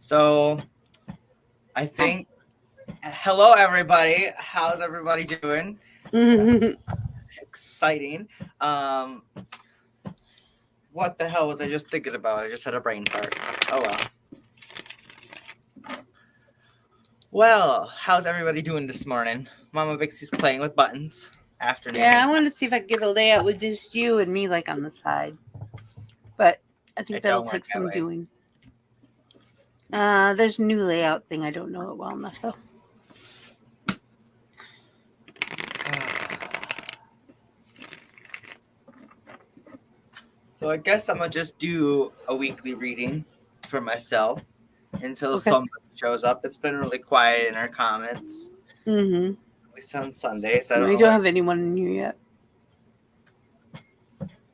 So I think, hello everybody. How's everybody doing? Exciting. What the hell was I just thinking about? I just had a brain fart. Oh well. Well, how's everybody doing this morning? Mama Vixie's playing with buttons. Afternoon. Yeah, I wanted to see if I could get a layout with just you and me like on the side. But I think that'll take some doing. There's a new layout thing. I don't know it well enough though. So I guess I'm gonna just do a weekly reading for myself until somebody shows up. It's been really quiet in our comments. Mm-hmm. At least on Sundays. We don't have anyone in here yet.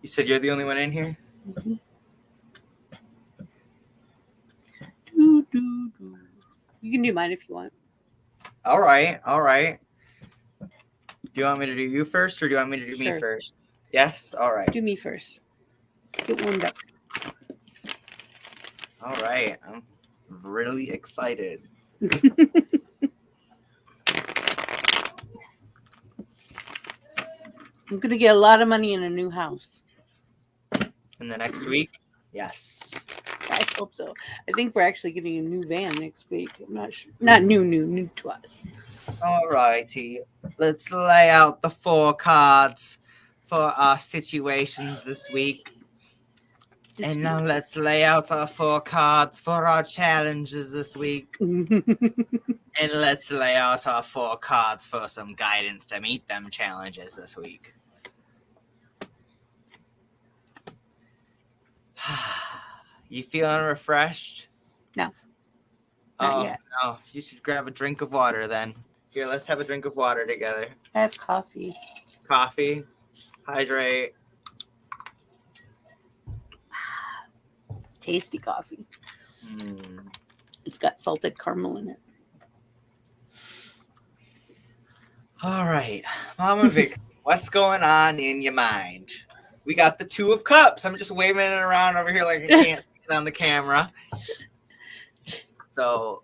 You said you're the only one in here? Mm-hmm. You can do mine if you want. All right. Do you want me to do you first, or do you want me to do me first? Yes? All right. Do me first. Get warmed up. All right. I'm really excited. I'm going to get a lot of money in a new house. In the next week? Yes. I hope so. I think we're actually getting a new van next week. I'm not sure. Not new to us. All righty. Let's lay out the 4 cards for our situations this week. And now let's lay out our 4 cards for our challenges this week. And let's lay out our 4 cards for some guidance to meet them challenges this week. You feeling refreshed? No. Not yet. No. You should grab a drink of water then. Here, let's have a drink of water together. I have coffee. Coffee. Hydrate. Tasty coffee. It's got salted caramel in it. All right. Mama Vic, what's going on in your mind? We got the 2 of Cups. I'm just waving it around over here like I can't see it on the camera. So,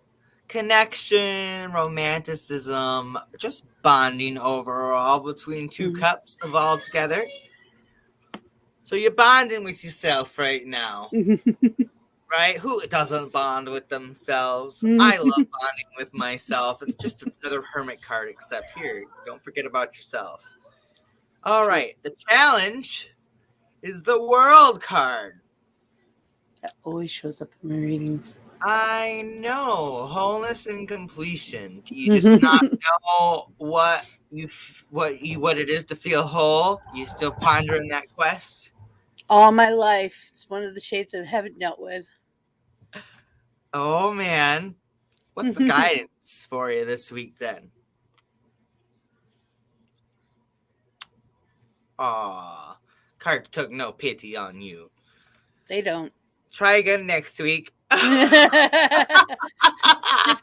connection, romanticism, just bonding overall between 2 cups evolved together. So you're bonding with yourself right now. Right? Who doesn't bond with themselves? I love bonding with myself. It's just another hermit card, except here, don't forget about yourself. All right. The challenge is the world card. That always shows up in my readings. I know. Wholeness and completion. Do you just not know what it is to feel whole? You still pondering that quest? All my life. It's one of the shades I haven't dealt with. Oh, man. What's the guidance for you this week then? Aw. Cards took no pity on you. They don't. Try again next week. Just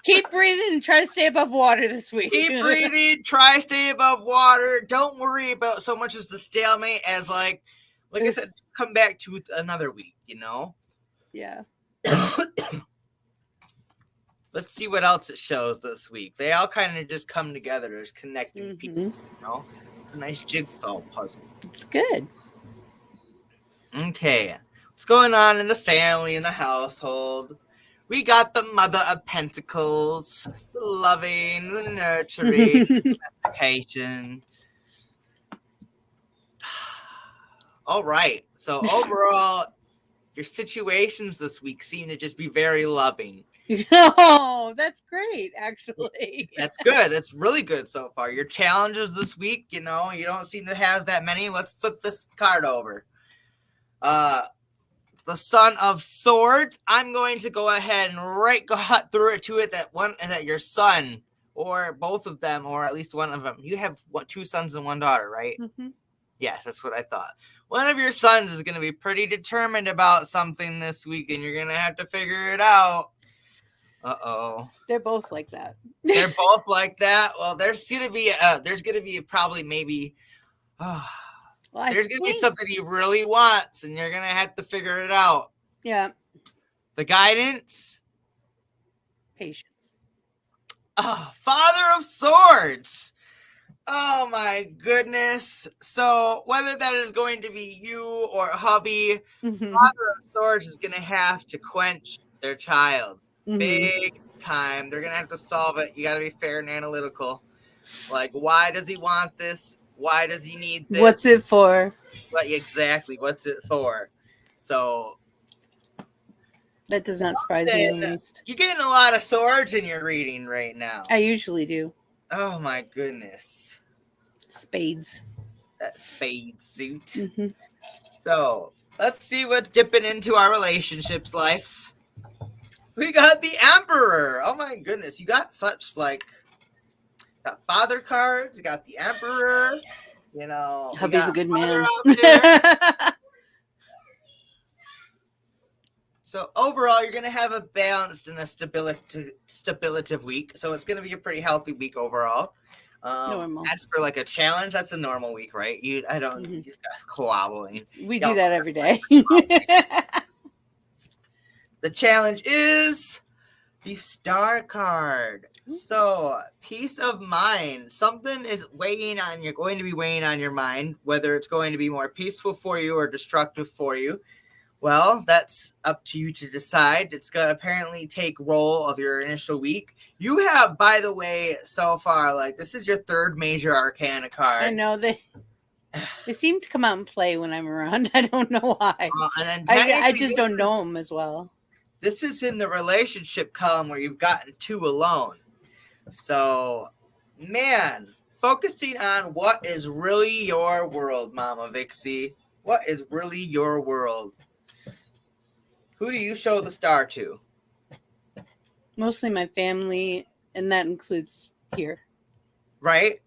keep breathing and try to stay above water this week. Keep breathing. Try to stay above water. Don't worry about so much as the stalemate as like I said, come back to another week, you know? Yeah. Let's see what else it shows this week. They all kind of just come together as connecting pieces, you know? It's a nice jigsaw puzzle. It's good. Okay. What's going on in the family, in the household? We got the Mother of Pentacles, the loving, the nurturing, the education. All right. So overall, your situations this week seem to just be very loving. Oh, that's great, actually. That's good. That's really good so far. Your challenges this week, you know, you don't seem to have that many. Let's flip this card over. The Son of Swords. I'm going to go ahead and go through it to it that your son, or both of them, or at least one of them. You have 2 sons and 1 daughter, right? Mm-hmm. Yes, that's what I thought. One of your sons is going to be pretty determined about something this week, and you're going to have to figure it out. Uh-oh. They're both like that. They're both like that? Well, there's going to be probably maybe... there's going to be something he really wants, and you're going to have to figure it out. Yeah. The guidance, Patience. Oh, Father of Swords. Oh my goodness. So whether that is going to be you or Hubby, Father of Swords is going to have to quench their child. Big time. They're going to have to solve it. You got to be fair and analytical. Like, why does he want this? Why does he need this? What's it for? What exactly? What's it for? So that does not surprise me in the least. You're getting a lot of swords in your reading right now. I usually do. Oh my goodness. Spades. That spade suit. So let's see what's dipping into our relationships lives. We got the Emperor. Oh my goodness. You got such like got father cards, you got the Emperor, you know. Hubby's a good man. So overall, you're going to have a balanced and a stabilitive week. So it's going to be a pretty healthy week overall. Normal. As for like a challenge, that's a normal week, right? You squabbling. We do that every day. The challenge is the Star card. So peace of mind. Something is going to be weighing on your mind, whether it's going to be more peaceful for you or destructive for you. Well, that's up to you to decide. It's going to apparently take roll of your initial week. You have, by the way, so far, like, this is your third major arcana card. I know. They seem to come out and play when I'm around. I don't know why. I just don't know them as well. This is in the relationship column where you've gotten two alone. So, man, focusing on what is really your world, Mama Vixie. What is really your world? Who do you show the star to? Mostly my family, and that includes here. Right?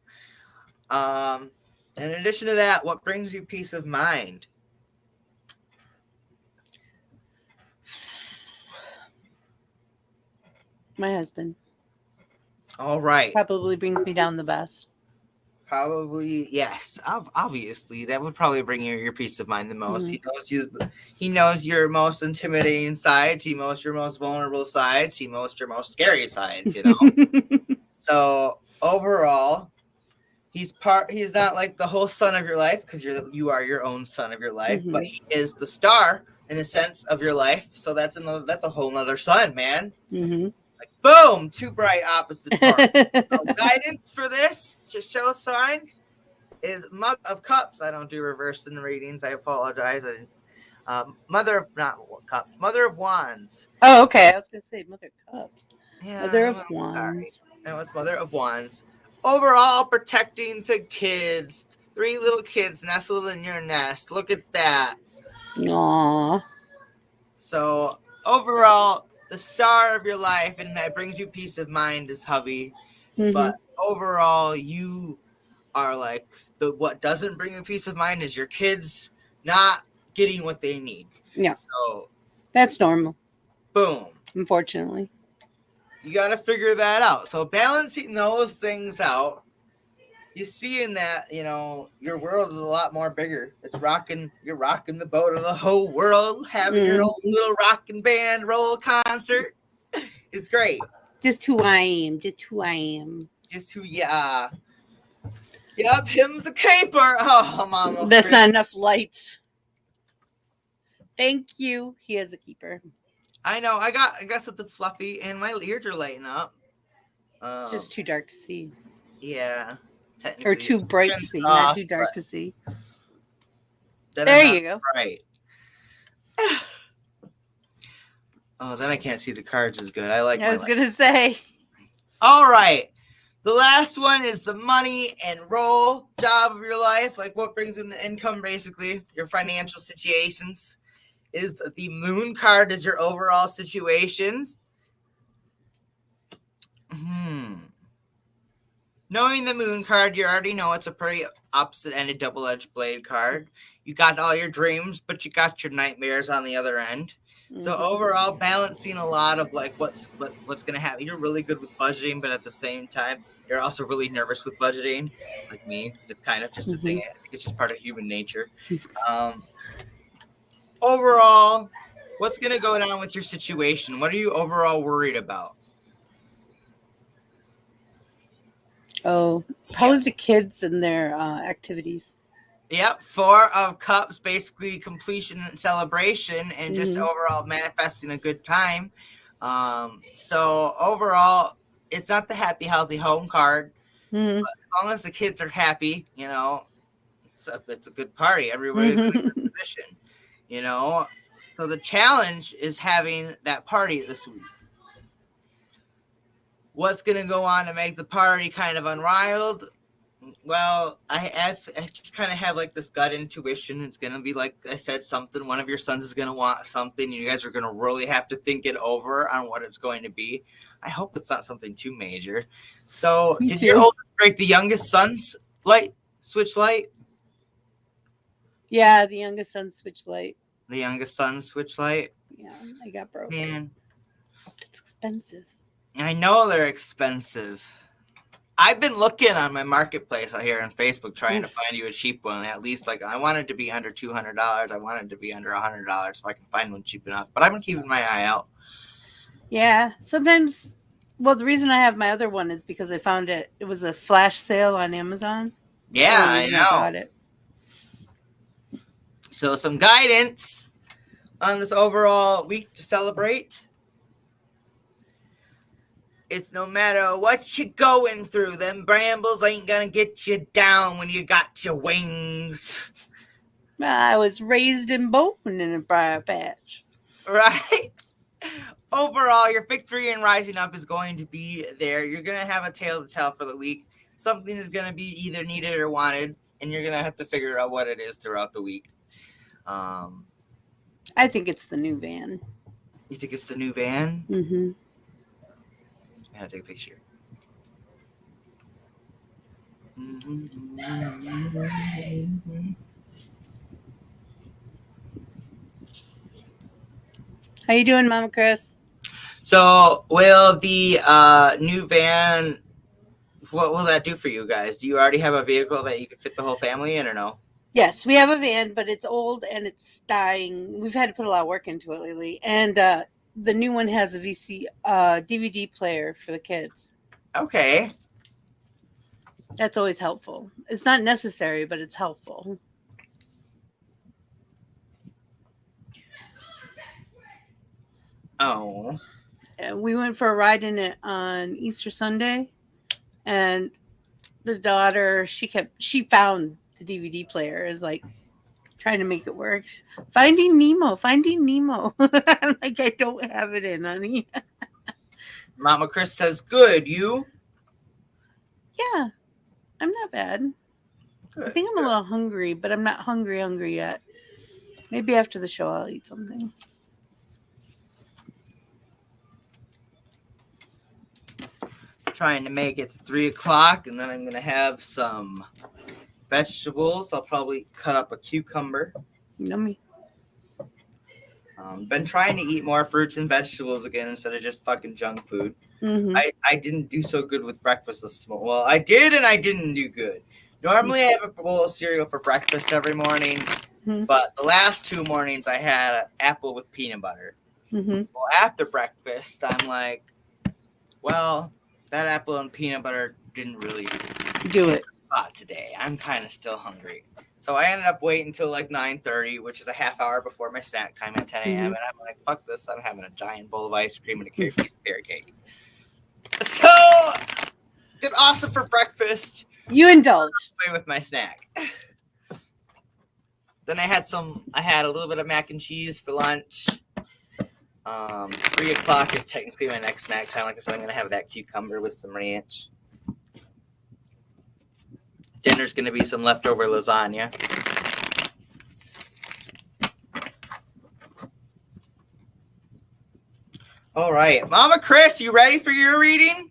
In addition to that, what brings you peace of mind? My husband. All right. Probably brings me down the best. Probably, yes. Obviously, that would probably bring you your peace of mind the most. He knows your most intimidating sides. He knows your most vulnerable sides. He knows your most scary sides, you know. So overall, he's not like the whole son of your life because you are your own son of your life, but he is the star in a sense of your life. So that's a whole nother son, man. Like, boom, two bright opposite parts. Guidance for this to show signs is Mother of Cups. I don't do reverse in the readings. I apologize. Mother of Wands. Oh, okay. I was going to say Mother of Cups. Yeah, Mother of Wands. It was Mother of Wands. Overall, protecting the kids. 3 little kids nestled in your nest. Look at that. Aww. So, overall, the star of your life and that brings you peace of mind is Hubby. But overall, you are like what doesn't bring you peace of mind is your kids not getting what they need. Yeah. So that's normal. Boom. Unfortunately. You got to figure that out. So balancing those things out, you see in that, you know, your world is a lot more bigger. You're rocking the boat of the whole world, having your own little rocking band roll concert. It's great. Just who I am. Yeah. Yep, him's a caper. Oh, Mama. That's not enough lights. Thank you. He has a keeper. I know. I got something fluffy, and my ears are lighting up. It's just too dark to see. Yeah. Or too bright to see, not too dark to see. There you go. Right. Oh, then I can't see the cards as good. I was going to say. All right. The last one is the money and roll job of your life. Like what brings in the income, basically. Your financial situations. Is the moon card is your overall situations. Knowing the moon card, you already know it's a pretty opposite-ended double-edged blade card. You got all your dreams, but you got your nightmares on the other end. So overall, balancing a lot of like what's going to happen. You're really good with budgeting, but at the same time, you're also really nervous with budgeting, like me. It's kind of just a thing. I think it's just part of human nature. Overall, what's going to go down with your situation? What are you overall worried about? Oh, probably the kids and their activities. Yep, 4 of Cups, basically completion and celebration, and just overall manifesting a good time. So overall, it's not the happy, healthy home card. But as long as the kids are happy, you know, it's a good party. Everybody's in a good position, you know. So the challenge is having that party this week. What's going to go on to make the party kind of unrivaled? Well, I just kind of have like this gut intuition. It's going to be like I said, something. One of your sons is going to want something. You guys are going to really have to think it over on what it's going to be. I hope it's not something too major. So, did your oldest break the youngest son's switch light? Yeah, the youngest son switch light. The youngest son switch light? Yeah, I got broke. Man. It's expensive. I know they're expensive. I've been looking on my marketplace out here on Facebook trying to find you a cheap one. At least, like, I wanted to be under $200. I wanted to be under $100 if I can find one cheap enough. But I've been keeping my eye out. Yeah. Sometimes, well, the reason I have my other one is because I found it. It was a flash sale on Amazon. Yeah, I know. I got it. So some guidance on this overall week to celebrate. It's no matter what you're going through, them brambles ain't gonna get you down when you got your wings. I was raised in Bolton in a briar patch. Right? Overall, your victory in rising up is going to be there. You're going to have a tale to tell for the week. Something is going to be either needed or wanted, and you're going to have to figure out what it is throughout the week. I think it's the new van. You think it's the new van? Mm-hmm. I have to take a picture. How you doing, Mama Chris? So, will the new van, what will that do for you guys? Do you already have a vehicle that you can fit the whole family in or no? Yes, we have a van, but it's old and it's dying. We've had to put a lot of work into it lately. And the new one has a DVD player for the kids. Okay. That's always helpful. It's not necessary, but it's helpful. Oh. We went for a ride in it on Easter Sunday, and the daughter, she found the DVD player, is like trying to make it work. Finding Nemo. I'm like, I don't have it in, honey. Mama Chris says, good. You? Yeah, I'm not bad. Good, I think I'm a little hungry, but I'm not hungry yet. Maybe after the show I'll eat something. Trying to make it to 3 o'clock, and then I'm going to have some vegetables. I'll probably cut up a cucumber. Yummy. Been trying to eat more fruits and vegetables again instead of just fucking junk food. Mm-hmm. I didn't do so good with breakfast this morning. Well, I did and I didn't do good. Normally I have a bowl of cereal for breakfast every morning, but the last 2 mornings I had an apple with peanut butter. Mm-hmm. Well, after breakfast, I'm like, well, that apple and peanut butter didn't really do it today. I'm kind of still hungry. So I ended up waiting until like 9:30, which is a half hour before my snack time at 10 a.m. And I'm like, fuck this. I'm having a giant bowl of ice cream and a piece of carrot cake. So, did awesome for breakfast. You indulged. Away with my snack. Then I had a little bit of mac and cheese for lunch. 3 o'clock is technically my next snack time. Like I said, I'm going to have that cucumber with some ranch. Dinner's going to be some leftover lasagna. All right. Mama Chris, you ready for your reading?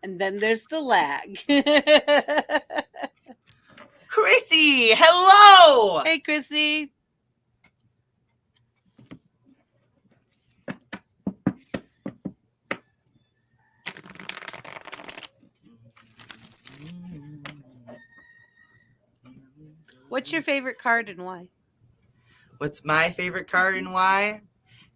And then there's the lag. Chrissy, hello. Hey, Chrissy. What's your favorite card and why? What's my favorite card and why?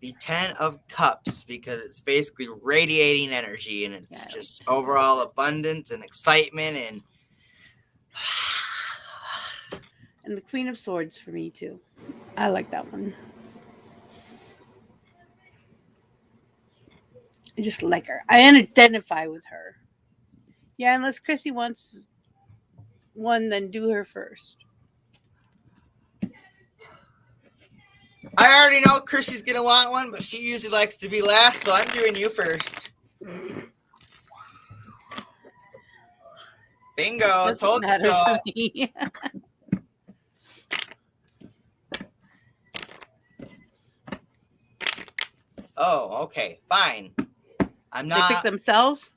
the 10 of Cups, because it's basically radiating energy, and it's just overall abundance and excitement and the Queen of Swords for me too. I like that one. I just like her. I identify with her. Yeah, unless Chrissy wants one, then do her first. I already know Chrissy's going to want one, but she usually likes to be last, so I'm doing you first. Bingo, Doesn't told you matter so. to me. Oh, okay, fine. I'm not. They pick themselves?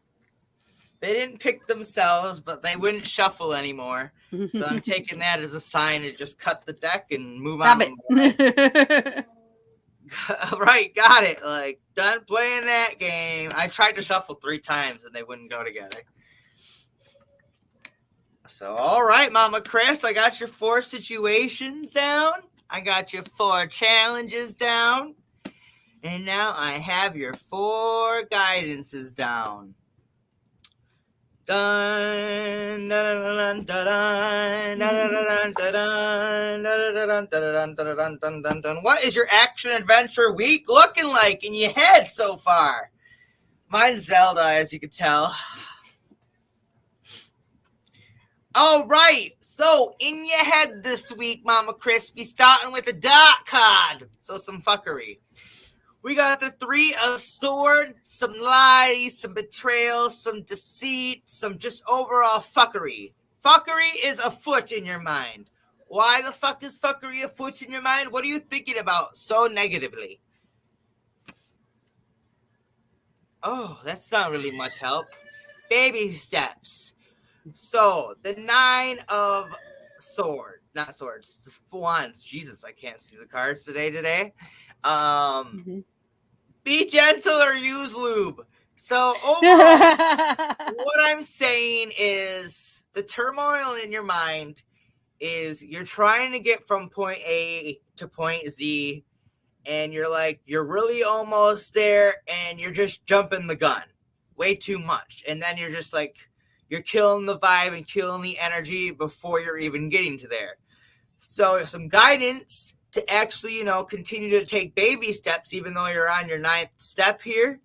They didn't pick themselves, but they wouldn't shuffle anymore. So I'm taking that as a sign to just cut the deck and move on. Stop it. Right, got it. Like, done playing that game. I tried to shuffle 3 times and they wouldn't go together. So, all right, Mama Chris, I got your 4 situations down. I got your 4 challenges down. And now I have your 4 guidances down. Dun, dun, dun, dun, dun, dun, dun, dun, dun, dun, dun. What is your action adventure week looking like in your head so far? Mine's Zelda, as you can tell. All right, so in your head this week, Mama Crispy, starting with a dark card. So some fuckery. We got the 3 of Swords, some lies, some betrayal, some deceit, some just overall fuckery. Fuckery is afoot in your mind. Why the fuck is fuckery afoot in your mind? What are you thinking about so negatively? Oh, that's not really much help. Baby steps. So, the 9 of Swords. Not swords. The wands. Jesus, I can't see the cards today. Be gentle or use lube. So overall, what I'm saying is the turmoil in your mind is you're trying to get from point A to point Z, and you're really almost there, and you're just jumping the gun way too much. And then you're just like, you're killing the vibe and killing the energy before you're even getting to there. So some guidance to actually, continue to take baby steps, even though you're on your 9th step here,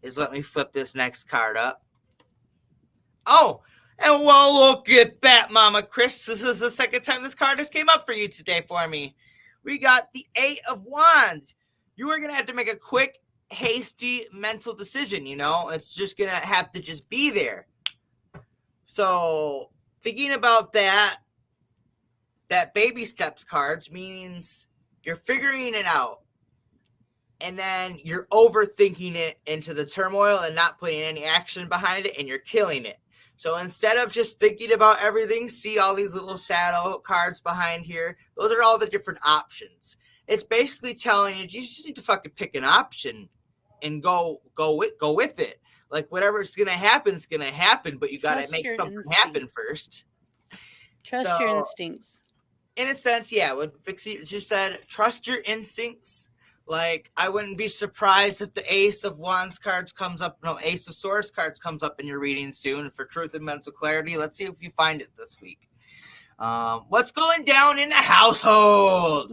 is let me flip this next card up. Oh, and well, look at that, Mama Chris. This is the second time this card just came up for you today for me. We got the 8 of Wands. You are going to have to make a quick, hasty mental decision, It's just going to have to just be there. So, thinking about that baby steps cards means you're figuring it out, and then you're overthinking it into the turmoil and not putting any action behind it, and you're killing it. So instead of just thinking about everything, see all these little shadow cards behind here? Those are all the different options. It's basically telling you just need to fucking pick an option and go with it. Like whatever's gonna happen is gonna happen, but you gotta make something happen first. Trust your instincts. In a sense, yeah, what Vixie just said, trust your instincts. Like, I wouldn't be surprised if the Ace of Swords cards comes up in your reading soon for truth and mental clarity. Let's see if you find it this week. What's going down in the household?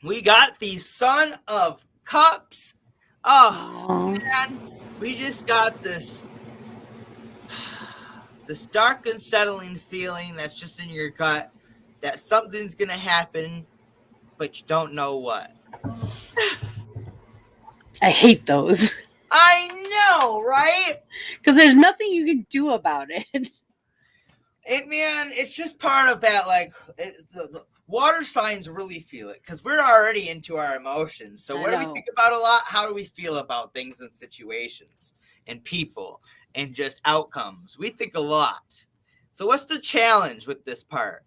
We got the Son of Cups. Oh, man. We just got this dark, unsettling feeling that's just in your gut that something's going to happen, but you don't know what. I hate those. I know, right? Because there's nothing you can do about it. It's just part of that, like, the water signs really feel it, because we're already into our emotions. So what do we think about a lot? How do we feel about things and situations and people and just outcomes? We think a lot. So what's the challenge with this part?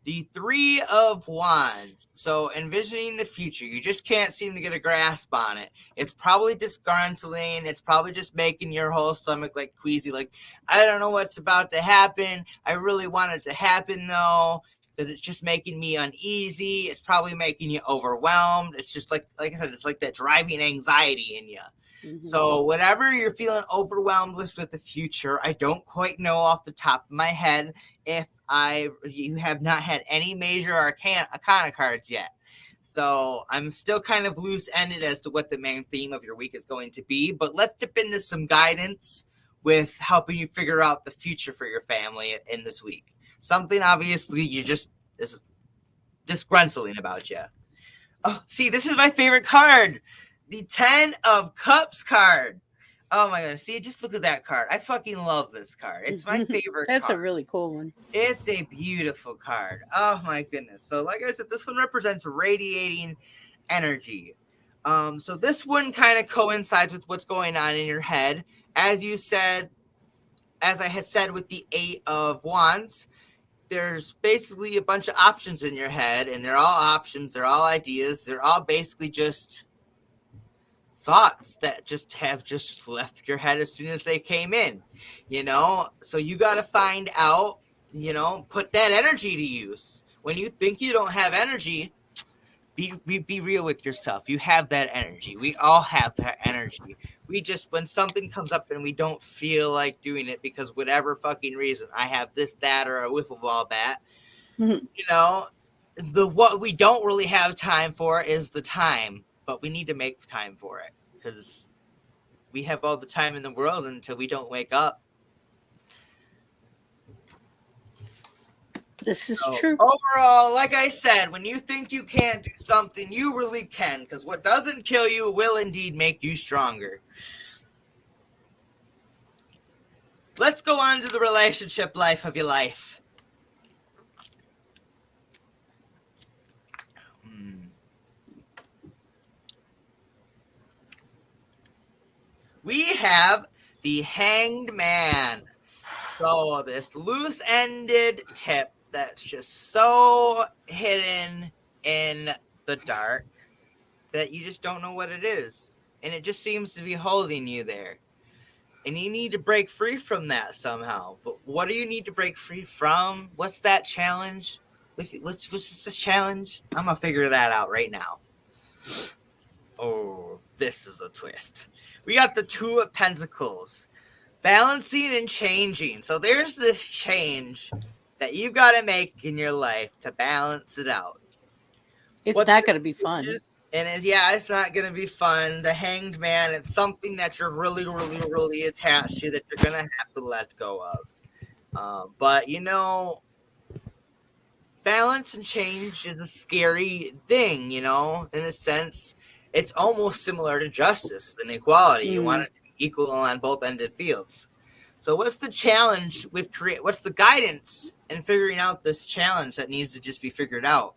The 3 of Wands. So envisioning the future. You just can't seem to get a grasp on it. It's probably disgruntling. It's probably just making your whole stomach like queasy. Like, I don't know what's about to happen. I really want it to happen though. because it's just making me uneasy. It's probably making you overwhelmed. It's just like I said, it's like that driving anxiety in you. Mhm. So whatever you're feeling overwhelmed with the future, I don't quite know off the top of my head if you have not had any major arcana cards yet. So I'm still kind of loose-ended as to what the main theme of your week is going to be, but let's dip into some guidance with helping you figure out the future for your family in this week. Something obviously you just is disgruntling about you. Oh, see, this is my favorite card. The 10 of Cups card. Oh my god, see, just look at that card. I fucking love this card. It's my favorite That's card. a really cool one. It's a beautiful card. Oh my goodness. So like I said, this one represents radiating energy. So this one kind of coincides with what's going on in your head. As I had said with the 8 of Wands, there's basically a bunch of options in your head, and they're all options, they're all ideas, they're all basically just thoughts that just have just left your head as soon as they came in, so you got to find out, put that energy to use. When you think you don't have energy, be real with yourself. You have that energy. We all have that energy. We just, when something comes up and we don't feel like doing it because whatever fucking reason, I have this, that, or a wiffle ball bat, what we don't really have time for is the time, but we need to make time for it because we have all the time in the world until we don't wake up. This is true. Overall, like I said, when you think you can't do something, you really can, because what doesn't kill you will indeed make you stronger. Let's go on to the relationship life of your life. We have the Hanged Man. So this loose-ended tip that's just so hidden in the dark that you just don't know what it is. And it just seems to be holding you there. And you need to break free from that somehow. But what do you need to break free from? What's that challenge? What's the challenge? I'm going to figure that out right now. Oh, this is a twist. We got the 2 of Pentacles. Balancing and changing. So there's this change that you've got to make in your life to balance it out. It's not going to be fun. It's not going to be fun. The Hanged Man, it's something that you're really, really, really attached to that you're going to have to let go of. But, balance and change is a scary thing, in a sense. It's almost similar to justice and equality. You want it to be equal on both ended fields. So what's the challenge with what's the guidance in figuring out this challenge that needs to just be figured out,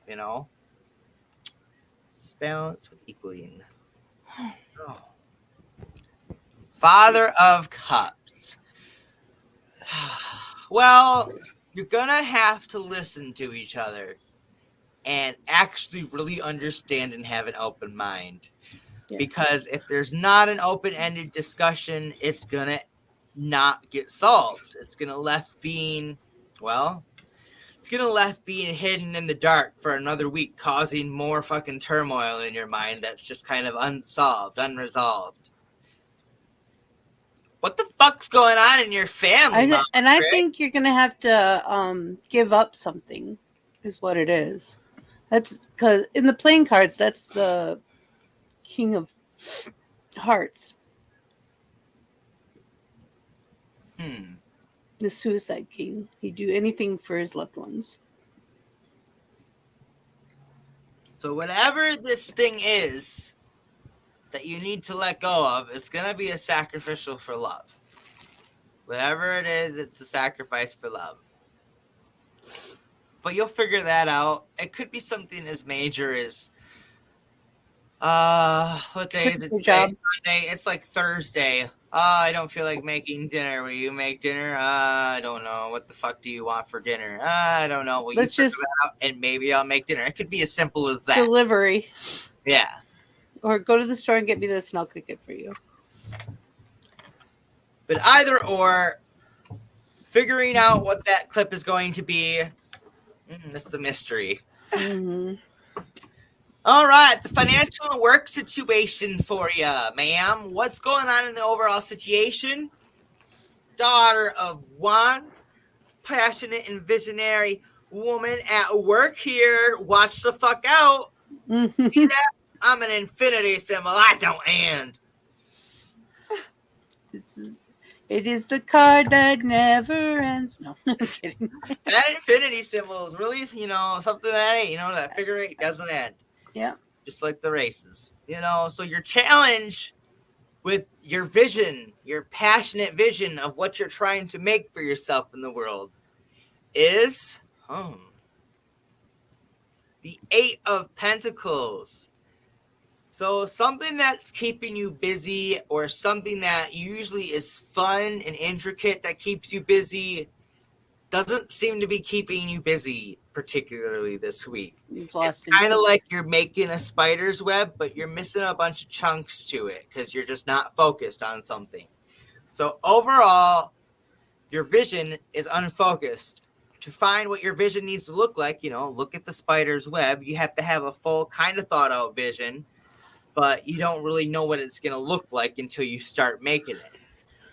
This balance with equaling. Oh. Father of Cups. Well, you're going to have to listen to each other and actually really understand and have an open mind. Yeah. Because if there's not an open-ended discussion, it's going to not get solved. It's going to left being hidden in the dark for another week, causing more fucking turmoil in your mind that's just kind of unsolved, unresolved. What the fuck's going on in your family? I think you're going to have to give up something, is what it is. That's because in the playing cards, that's the King of Hearts. The Suicide King. He'd do anything for his loved ones. So whatever this thing is that you need to let go of, it's going to be a sacrificial for love. Whatever it is, it's a sacrifice for love. But you'll figure that out. It could be something as major as what day is it today? Sunday. It's like Thursday. I don't feel like making dinner. Will you make dinner? I don't know. What the fuck do you want for dinner? I don't know. Well, let's just out and maybe I'll make dinner. It could be as simple as that. Delivery. Yeah. Or go to the store and get me this and I'll cook it for you. But either or, figuring out what that clip is going to be, This is a mystery. Mm-hmm. All right, the financial and work situation for you, ma'am. What's going on in the overall situation? Daughter of Wands, passionate and visionary woman at work here. Watch the fuck out. See that? I'm an infinity symbol. I don't end. It is the card that never ends. No, I'm kidding. That infinity symbol is really, something that ain't, that figure eight doesn't end. Yeah. Just like the races, so your challenge with your vision, your passionate vision of what you're trying to make for yourself in the world is the Eight of Pentacles. So something that's keeping you busy, or something that usually is fun and intricate that keeps you busy, doesn't seem to be keeping you busy particularly this week. It's kind of like you're making a spider's web, but you're missing a bunch of chunks to it because you're just not focused on something. So overall, your vision is unfocused. To find what your vision needs to look like, look at the spider's web. You have to have a full kind of thought out vision, but you don't really know what it's going to look like until you start making it.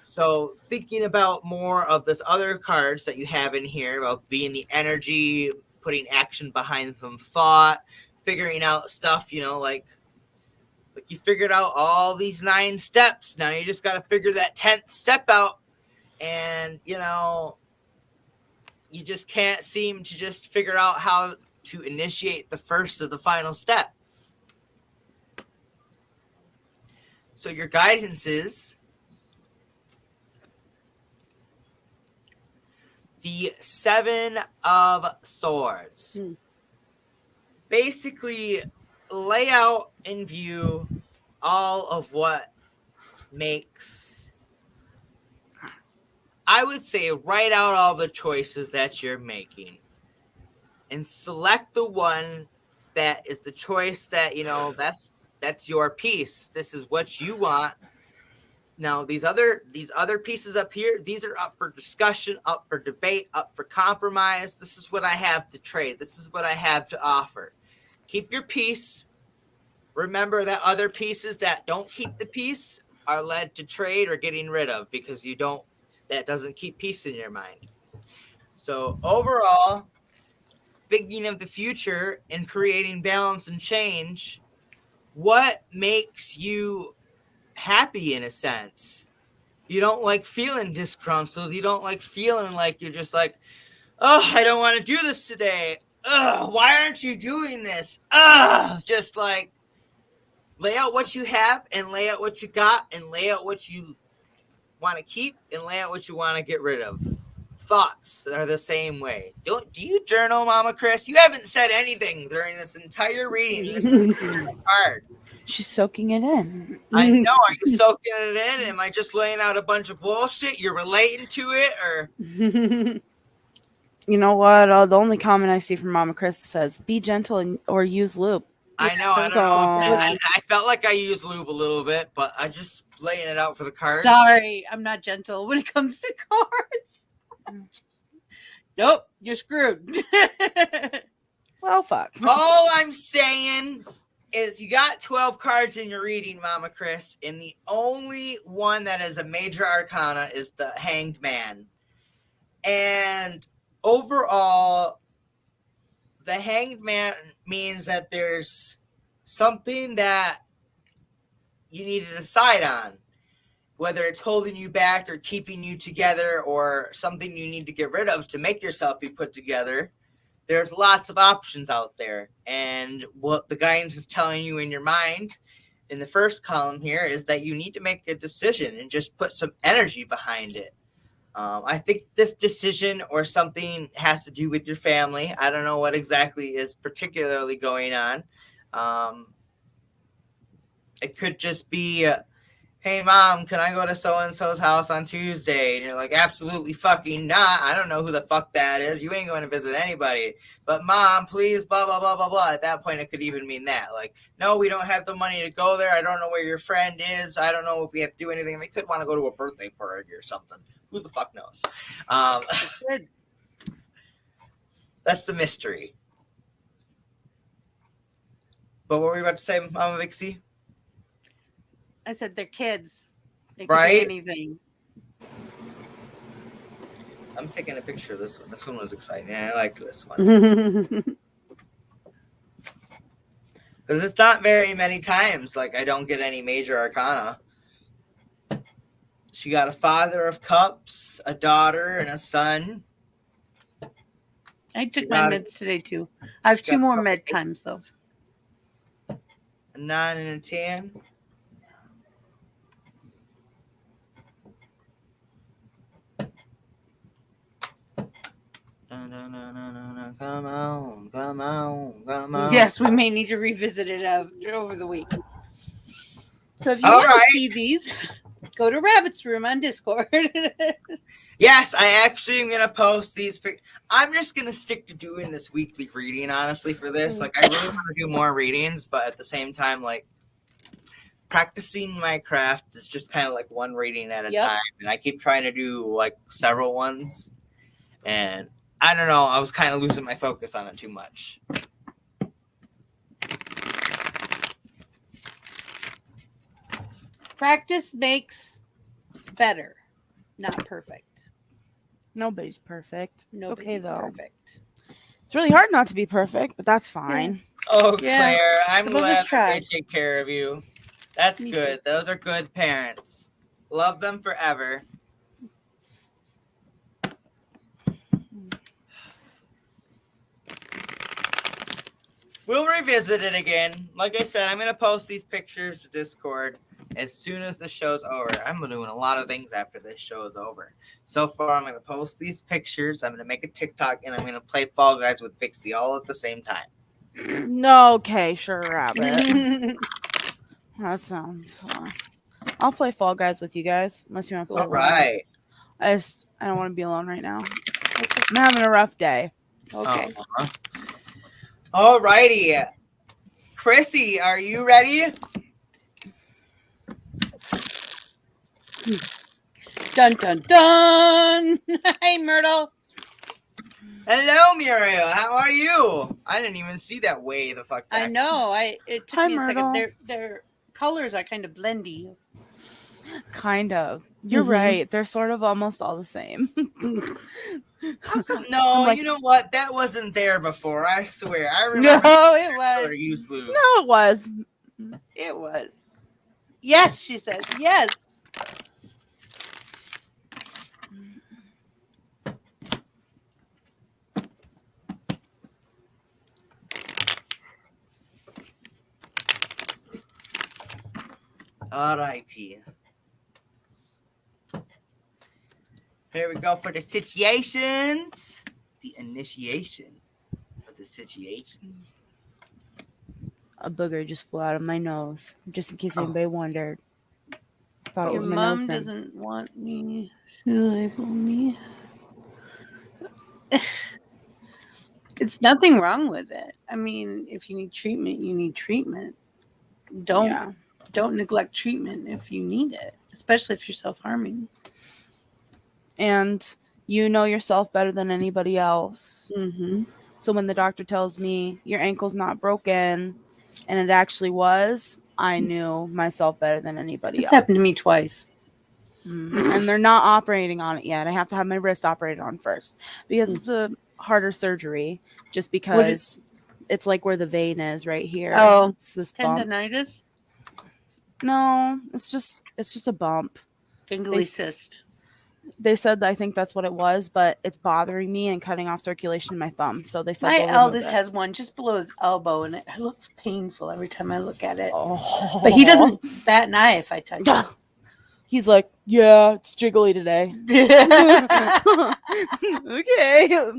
So thinking about more of this other cards that you have in here about being the energy, putting action behind some thought, figuring out stuff, like you figured out all these 9 steps. Now you just got to figure that 10th step out, and, you just can't seem to just figure out how to initiate the first of the final step. So your guidance is the 7 of Swords. Basically, lay out in view all of what makes, I would say, write out all the choices that you're making and select the one that is the choice that, that's your piece. This is what you want. Now, these other pieces up here, these are up for discussion, up for debate, up for compromise. This is what I have to trade. This is what I have to offer. Keep your peace. Remember that other pieces that don't keep the peace are led to trade or getting rid of, because that doesn't keep peace in your mind. So overall, thinking of the future and creating balance and change, what makes you happy in a sense? You don't like feeling disgruntled. You don't like feeling like you're just like, oh, I don't want to do this today. Oh, why aren't you doing this? Oh, just like lay out what you have and lay out what you got and lay out what you want to keep and lay out what you want to get rid of. Thoughts are the same way. Do you journal, Mama Chris? You haven't said anything during this entire reading. This is hard. She's soaking it in. I know. Are you soaking it in? Am I just laying out a bunch of bullshit? You're relating to it, or? You know what? The only comment I see from Mama Chris says, "Be gentle or use lube." I know. I don't know. I felt like I used lube a little bit, but I just laying it out for the cards. Sorry, I'm not gentle when it comes to cards. Nope, you're screwed. Well, fuck. All I'm saying is you got 12 cards in your reading, Mama Chris, and the only one that is a major arcana is the Hanged Man. And overall, the Hanged Man means that there's something that you need to decide on, whether it's holding you back or keeping you together or something you need to get rid of to make yourself be put together. There's lots of options out there. And what the guidance is telling you in your mind in the first column here is that you need to make a decision and just put some energy behind it. I think this decision or something has to do with your family. I don't know what exactly is particularly going on. It could just be, hey, Mom, can I go to so-and-so's house on Tuesday? And you're like, absolutely fucking not. I don't know who the fuck that is. You ain't going to visit anybody. But, Mom, please, blah, blah, blah, blah, blah. At that point, it could even mean that. Like, no, we don't have the money to go there. I don't know where your friend is. I don't know if we have to do anything. They could want to go to a birthday party or something. Who the fuck knows? That's That's the mystery. But what were we about to say, Mama Vixie? I said they're kids. They could Right? do anything. I'm taking a picture of this one. This one was exciting. I like this one. Because it's not very many times, like, I don't get any major arcana. She got a father of cups, a daughter, and a son. I took She my got- meds today too. I have she 2 got more a med couple times though. A 9 and a 10. Come on, come on, come on. Yes, we may need to revisit it over the week. So if you All want right. to see these, go to Rabbit's Room on Discord. Yes, I actually am going to post these. I'm just going to stick to doing this weekly reading, honestly, for this. Like, I really want to do more readings, but at the same time, like, practicing my craft is just kind of like one reading at a Yep. time. And I keep trying to do, like, several ones. And I don't know, I was kind of losing my focus on it too much. Practice makes better, not perfect. Nobody's perfect. Nobody's it's okay though. perfect. It's really hard not to be perfect, but that's fine. Oh, Yeah. Claire, I'm Some of us glad that they tried. take care of you. That's Me good. Those are good parents. Love them forever. We'll revisit it again. Like I said, I'm going to post these pictures to Discord as soon as the show's over. I'm doing a lot of things after this show is over. So far, I'm going to post these pictures. I'm going to make a TikTok, and I'm going to play Fall Guys with Vixie all at the same time. No, okay, sure, Rabbit. That sounds. I'll play Fall Guys with you guys, unless you want to play. All right. I don't want to be alone right now. I'm having a rough day. Okay. All righty. Chrissy, are you ready? Dun dun dun! Hey, Myrtle. Hello, Muriel. How are you? I didn't even see that way the fuck back. I know. It took Hi, me a Myrtle. second. Their colors are kind of blendy. Kind of. You're Mhm. right. They're sort of almost all the same. No, like- you know what? That wasn't there before. I swear. I remember No, it color was. used lube. No, it was. It was. Yes, she says. Yes. All righty. Here we go for the situations. The initiation of the situations. A booger just flew out of my nose, just in case Oh. anybody wondered. Thought it Your was my mom nose ring. doesn't want me to label me. It's nothing wrong with it. I mean, if you need treatment, you need treatment. Don't neglect treatment if you need it, especially if you're self-harming. And you know yourself better than anybody else. Mm-hmm. So when the doctor tells me your ankle's not broken, and it actually was, I knew myself better than anybody It's else. happened to me twice. And they're not operating on it yet. I have to have my wrist operated on first because it's a harder surgery. Just because it's like where the vein is right here. Oh, it's this bump. Tendonitis, No, it's just a bump. gangly cyst. They said that I think that's what it was, but it's bothering me and cutting off circulation in my thumb. So they said My they'll remove eldest it. has one just below his elbow, and it looks painful every time I look at it. Oh. But he doesn't bat an eye if I touch it. He's like, yeah, it's jiggly today. Okay.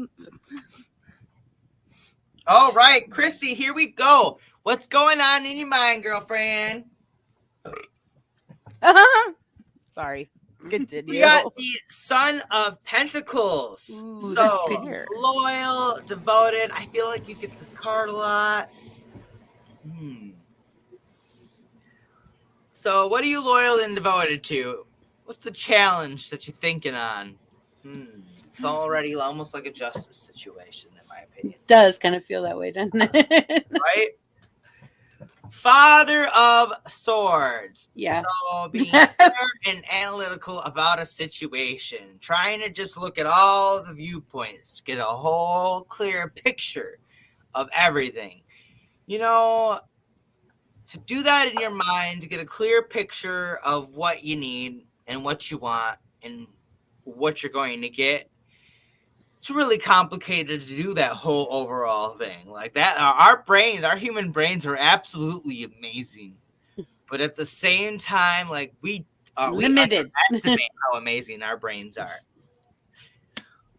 All right, Chrissy, here we go. What's going on in your mind, girlfriend? Sorry. Continue. We got the Son of Pentacles. Ooh, So that's pretty. loyal, devoted. I feel like you get this card a lot. So what are you loyal and devoted to? What's the challenge that you're thinking on? It's already almost like a justice situation, in my opinion. It does kind of feel that way, doesn't it? Right? Father of Swords. Yeah. So being fair and analytical about a situation, trying to just look at all the viewpoints, get a whole clear picture of everything. You know, to do that in your mind, to get a clear picture of what you need and what you want and what you're going to get, it's really complicated to do that whole overall thing like that. Our human brains are absolutely amazing, but at the same time, like we Limited. underestimate how amazing our brains are.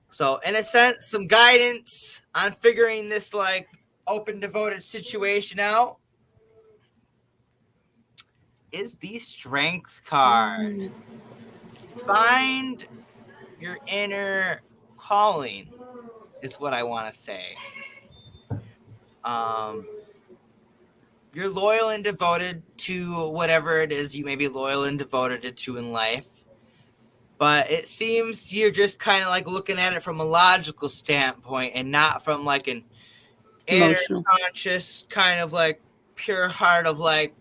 So in a sense, some guidance on figuring this like open devoted situation out is the Strength card. Find your inner calling is what I want to say. You're loyal and devoted to whatever it is you may be loyal and devoted to in life, but it seems you're just kind of like looking at it from a logical standpoint and not from like an inner conscious kind of like pure heart of like,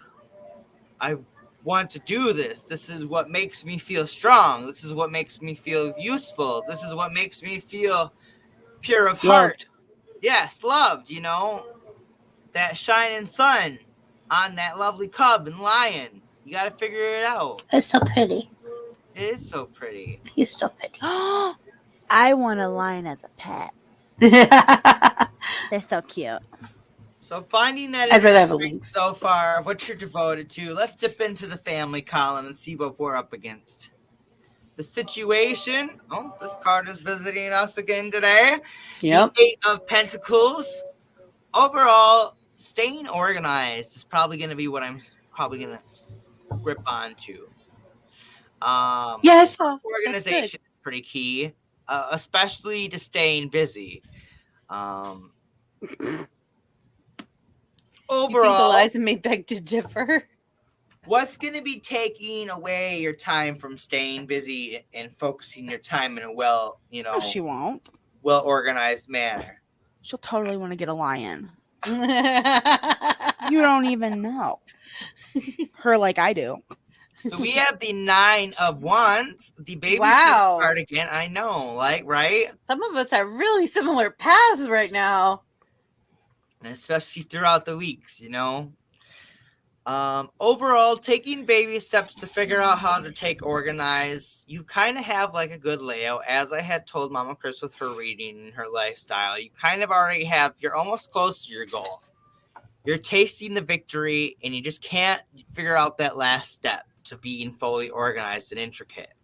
I want to do this. This is what makes me feel strong. This is what makes me feel useful. This is what makes me feel pure of heart. Yes, loved, you know. That shining sun on that lovely cub and lion. You got to figure it out. It's so pretty. It is so pretty. He's so pretty. I want a lion as a pet. They're so cute. So finding that I'd rather have a link. so far, what you're devoted to, let's dip into the family column and see what we're up against. The situation. Oh, this card is visiting us again today. Yep. The Eight of Pentacles. Overall, staying organized is probably going to be what I'm probably going to grip onto. Yes. Organization is pretty key, especially to staying busy. Overall, you think Eliza may beg to differ? What's going to be taking away your time from staying busy and focusing your time in a She won't. well-organized manner? She'll totally want to get a lion. You don't even know her like I do. So we have the 9 of Wands, the baby card again. I know, like, right? Some of us have really similar paths right now. And especially throughout the weeks, you know. Overall, taking baby steps to figure out how to take organize, you kind of have like a good layout. As I had told Mama Chris with her reading and her lifestyle, you kind of already have, you're almost close to your goal. You're tasting the victory and you just can't figure out that last step to being fully organized and intricate.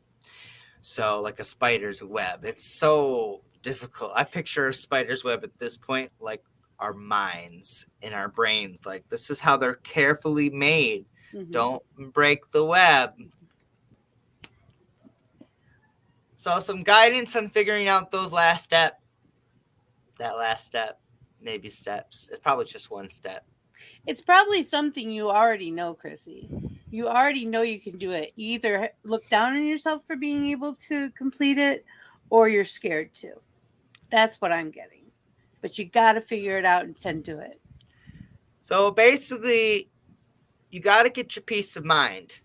So like a spider's web, it's so difficult. I picture a spider's web at this point like our minds in our brains, like this is how they're carefully made. Don't break the web. So some guidance on figuring out those last step, maybe steps. It's probably just one step. It's probably something you already know, Chrissy. You already know you can do it. You either look down on yourself for being able to complete it or you're scared to. That's what I'm getting. But you got to figure it out and tend to it. So basically, you got to get your peace of mind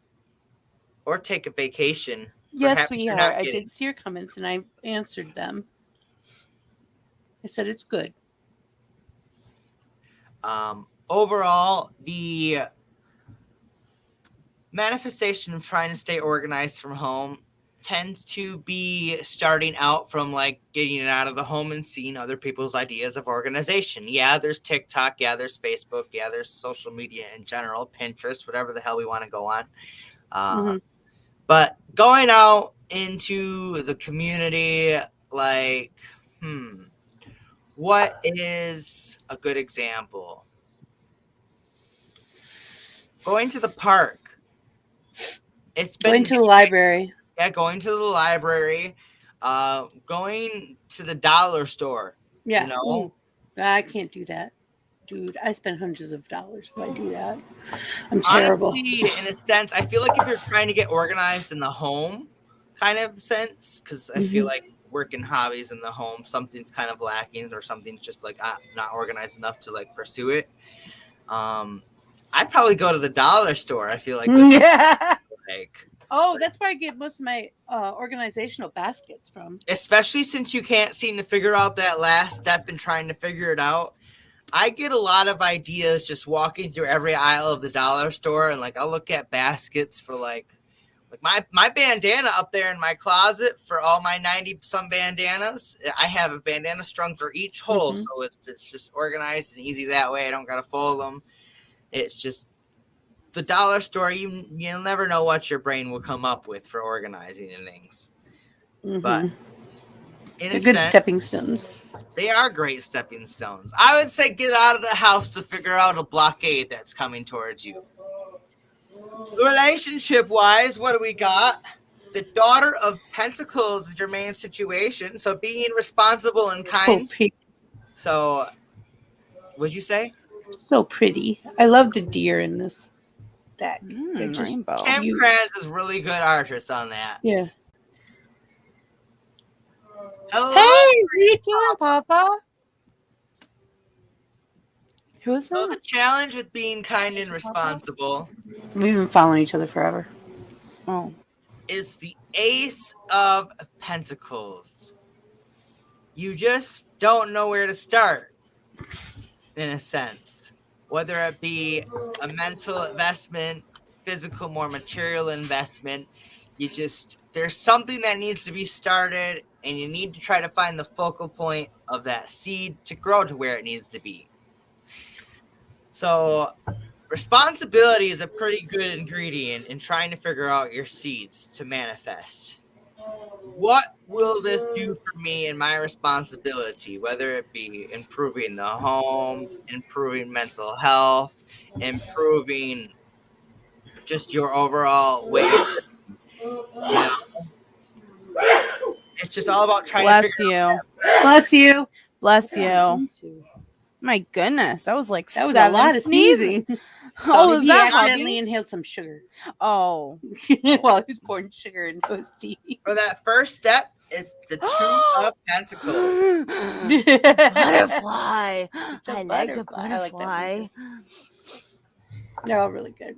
or take a vacation. Yes, sweetheart. I did see your comments and I answered them. I said it's good. Overall, the manifestation of trying to stay organized from home tends to be starting out from like getting it out of the home and seeing other people's ideas of organization. Yeah, there's TikTok. Yeah, there's Facebook. Yeah, there's social media in general, Pinterest, whatever the hell we want to go on. But going out into the community, like, what is a good example? Going to the park. It's been going to the library. Yeah, going to the library, going to the dollar store. Yeah. You know? I can't do that. Dude, I spend hundreds of dollars if I do that. I'm terrible. Honestly, in a sense, I feel like if you're trying to get organized in the home kind of sense, because I feel like working hobbies in the home, something's kind of lacking or something's just like not organized enough to like pursue it. I'd probably go to the dollar store. I feel like this is like. Oh, that's where I get most of my organizational baskets from. Especially since you can't seem to figure out that last step in trying to figure it out. I get a lot of ideas just walking through every aisle of the dollar store, and like I'll look at baskets for like my bandana up there in my closet for all my 90-some bandanas. I have a bandana strung for each hole, so it's just organized and easy that way. I don't gotta fold them. It's just the dollar store. You'll never know what your brain will come up with for organizing and things. But in a good sense, stepping stones. They are great stepping stones. I would say get out of the house to figure out a blockade that's coming towards you. Relationship-wise, what do we got? The Daughter of Pentacles is your main situation. So being responsible and kind. So, what'd you say? So pretty. I love the deer in this deck. They're just rainbow. Cam Kranz is really good artist on that. Yeah. Hello. Hey, what are you doing, Papa? Who is So that? the challenge with being kind and responsible We've been following each other forever. Oh. is the Ace of Pentacles. You just don't know where to start, in a sense. Whether it be a mental investment, physical, more material investment, there's something that needs to be started, and you need to try to find the focal point of that seed to grow to where it needs to be. So responsibility is a pretty good ingredient in trying to figure out your seeds to manifest. What will this do for me in my responsibility, whether it be improving the home, improving mental health, improving just your overall way of it's just all about trying to figure out. Bless you. Bless you. My goodness, that was like That was a lot of sneezing. Oh, is he that accidentally Hubby? inhaled some sugar. Oh. While he was pouring sugar into his tea. For that first step is the Two of Pentacles. Butterfly. I like the butterfly. I like that butterfly. They're all really good.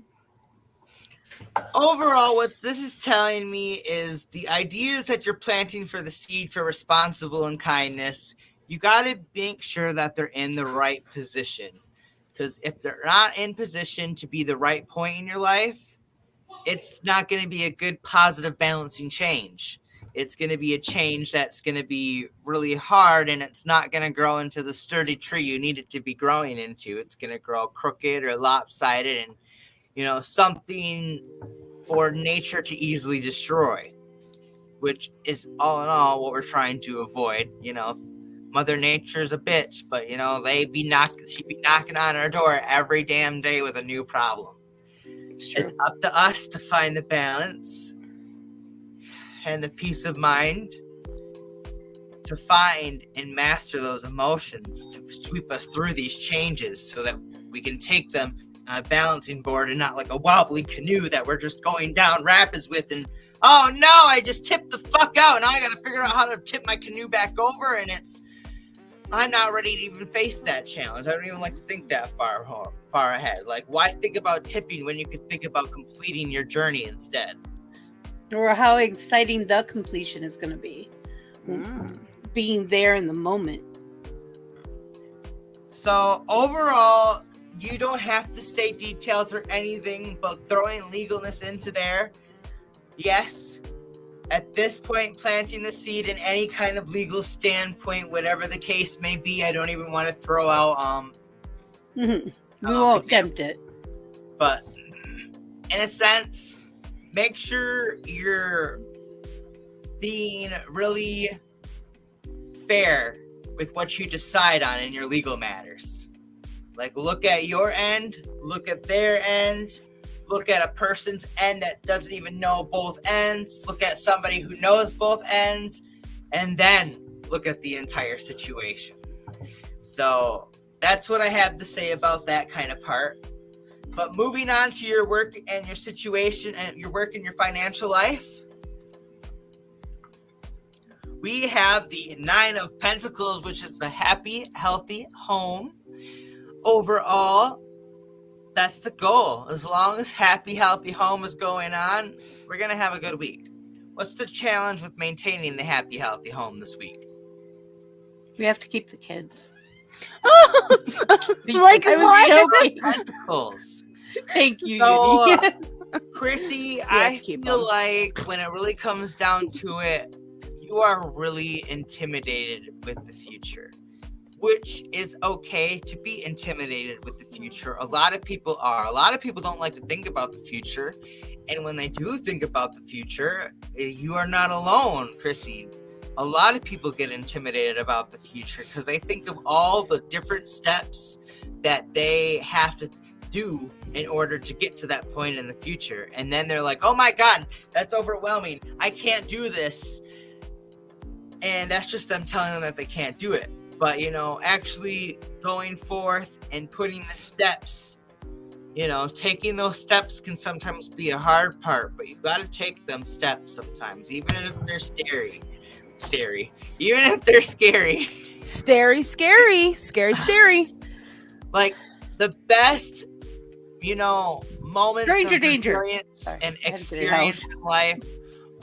Overall, what this is telling me is the ideas that you're planting for the seed for responsible and kindness, you got to make sure that they're in the right position. Because if they're not in position to be the right point in your life, it's not going to be a good, positive, balancing change. It's going to be a change that's going to be really hard, and it's not going to grow into the sturdy tree you need it to be growing into. It's going to grow crooked or lopsided and, something for nature to easily destroy, which is all in all what we're trying to avoid. Mother Nature's a bitch, but she'd be knocking on our door every damn day with a new problem. It's up to us to find the balance and the peace of mind to find and master those emotions, to sweep us through these changes so that we can take them on a balancing board and not like a wobbly canoe that we're just going down rapids with and, oh no, I just tipped the fuck out. Now I got to figure out how to tip my canoe back over, and I'm not ready to even face that challenge. I don't even like to think that far ahead. Like, why think about tipping when you could think about completing your journey instead? Or how exciting the completion is going to be. Being there in the moment. So overall, you don't have to say details or anything, but throwing legalness into there, yes. At this point, planting the seed in any kind of legal standpoint, whatever the case may be, I don't even want to throw out We won't tempt it. But in a sense, make sure you're being really fair with what you decide on in your legal matters. Like, look at your end, look at their end, look at a person's end that doesn't even know both ends, look at somebody who knows both ends, and then look at the entire situation. So that's what I have to say about that kind of part. But moving on to your work and your situation and your work and your financial life, we have the Nine of Pentacles, which is the happy, healthy home. Overall, that's the goal. As long as happy, healthy home is going on, we're going to have a good week. What's the challenge with maintaining the happy, healthy home this week? We have to keep the kids. Like I was what? joking. Pentacles. Thank you, So, Yuni. Chrissy, have I to keep feel them. like when it really comes down to it, you are really intimidated with the future, which is okay to be intimidated with the future. A lot of people are. A lot of people don't like to think about the future. And when they do think about the future, you are not alone, Chrissy. A lot of people get intimidated about the future because they think of all the different steps that they have to do in order to get to that point in the future. And then they're like, oh my God, that's overwhelming. I can't do this. And that's just them telling them that they can't do it. But, actually going forth and putting the steps, taking those steps can sometimes be a hard part, but you got to take them steps sometimes, even if they're scary. Even if they're scary. Scary. Like the best, moments Stranger of danger. resilience Sorry, and I had to get it experience out. in life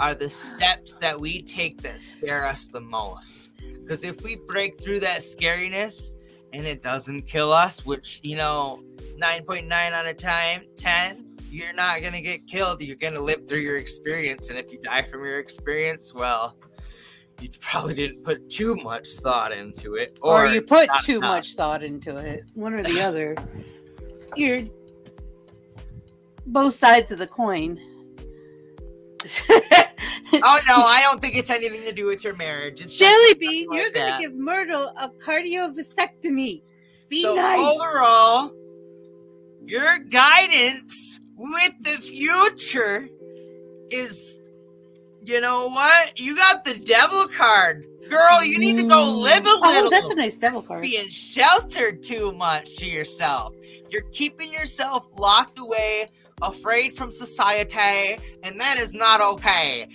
are the steps that we take that scare us the most. Because if we break through that scariness and it doesn't kill us, which, 9.9 out of 10, you're not going to get killed. You're going to live through your experience. And if you die from your experience, well, you probably didn't put too much thought into it. Or you put not too enough. much thought into it. One or the other. You're both sides of the coin. Oh, no, I don't think it's anything to do with your marriage. It's Jellybean, like you're going that. to give Myrtle a cardiovasectomy. Be So nice. overall, your guidance with the future is, you know what? You got the devil card. Girl, you need to go live a little. Oh, that's a nice devil card. Being sheltered too much to yourself. You're keeping yourself locked away, afraid from society, and that is not okay.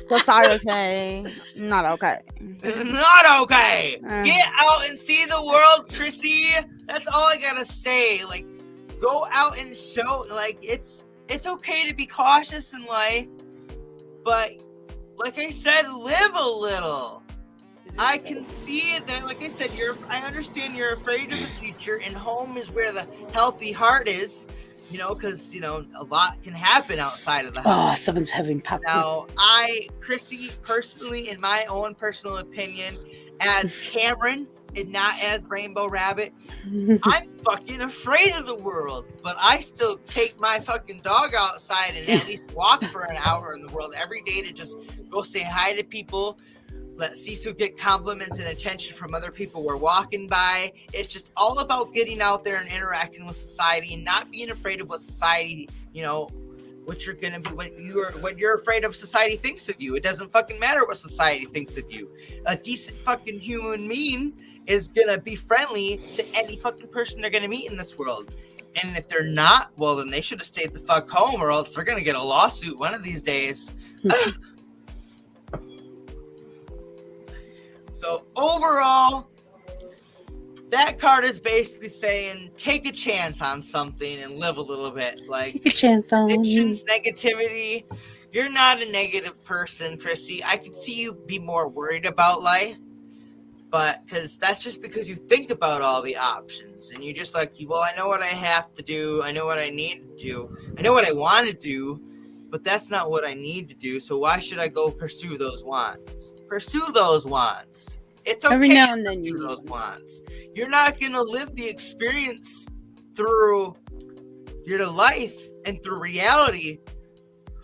Society, not okay. Not okay. Uh. Get out and see the world, Chrissy. That's all I gotta say. Like, go out and show. Like, it's okay to be cautious in life, but like I said, live a little. I can see that. Like I said, I understand you're afraid of the future, and home is where the healthy heart is. Because a lot can happen outside of the house. Oh, someone's having popcorn. Now, Chrissy, personally, in my own personal opinion, as Cameron and not as Rainbow Rabbit, I'm fucking afraid of the world. But I still take my fucking dog outside and at least walk for an hour in the world every day to just go say hi to people. Let Sisu get compliments and attention from other people we're walking by. It's just all about getting out there and interacting with society and not being afraid of what society, what you're gonna be, what you're afraid of society thinks of you. It doesn't fucking matter what society thinks of you. A decent fucking human being is gonna be friendly to any fucking person they're gonna meet in this world. And if they're not, well, then they should have stayed the fuck home, or else they're gonna get a lawsuit one of these days. So overall, that card is basically saying take a chance on something and live a little bit. Like, Take a chance on addictions, negativity. You're not a negative person, Chrissy. I could see you be more worried about life, but because that's just because you think about all the options and you just like, well, I know what I have to do. I know what I need to do. I know what I want to do, but that's not what I need to do. So why should I go pursue those wants? Pursue those wants. It's okay Every now to and then pursue you those need wants. You're not going to live the experience through your life and through reality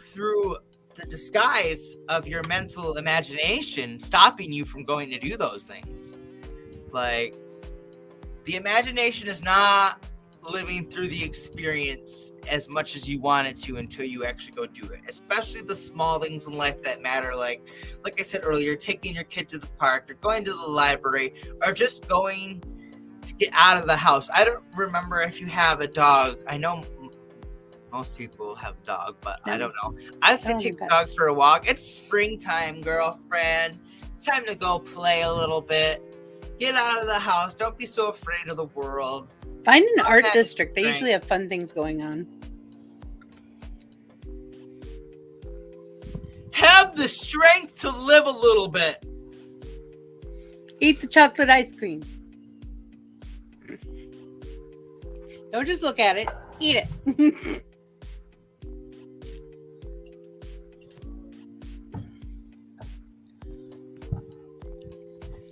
through the disguise of your mental imagination stopping you from going to do those things. Like, the imagination is not living through the experience as much as you want it to until you actually go do it, especially the small things in life that matter, like I said earlier, taking your kid to the park or going to the library or just going to get out of the house. I don't remember if you have a dog. I know Most people have dog, but No. I don't know. I'd say don't take the think dog that's- for a walk. It's springtime, girlfriend. It's time to go play a little bit. Get out of the house. Don't be so afraid of the world. Find an art that district. They strength. usually have fun things going on. Have the strength to live a little bit. Eat the chocolate ice cream. Don't just look at it. Eat it.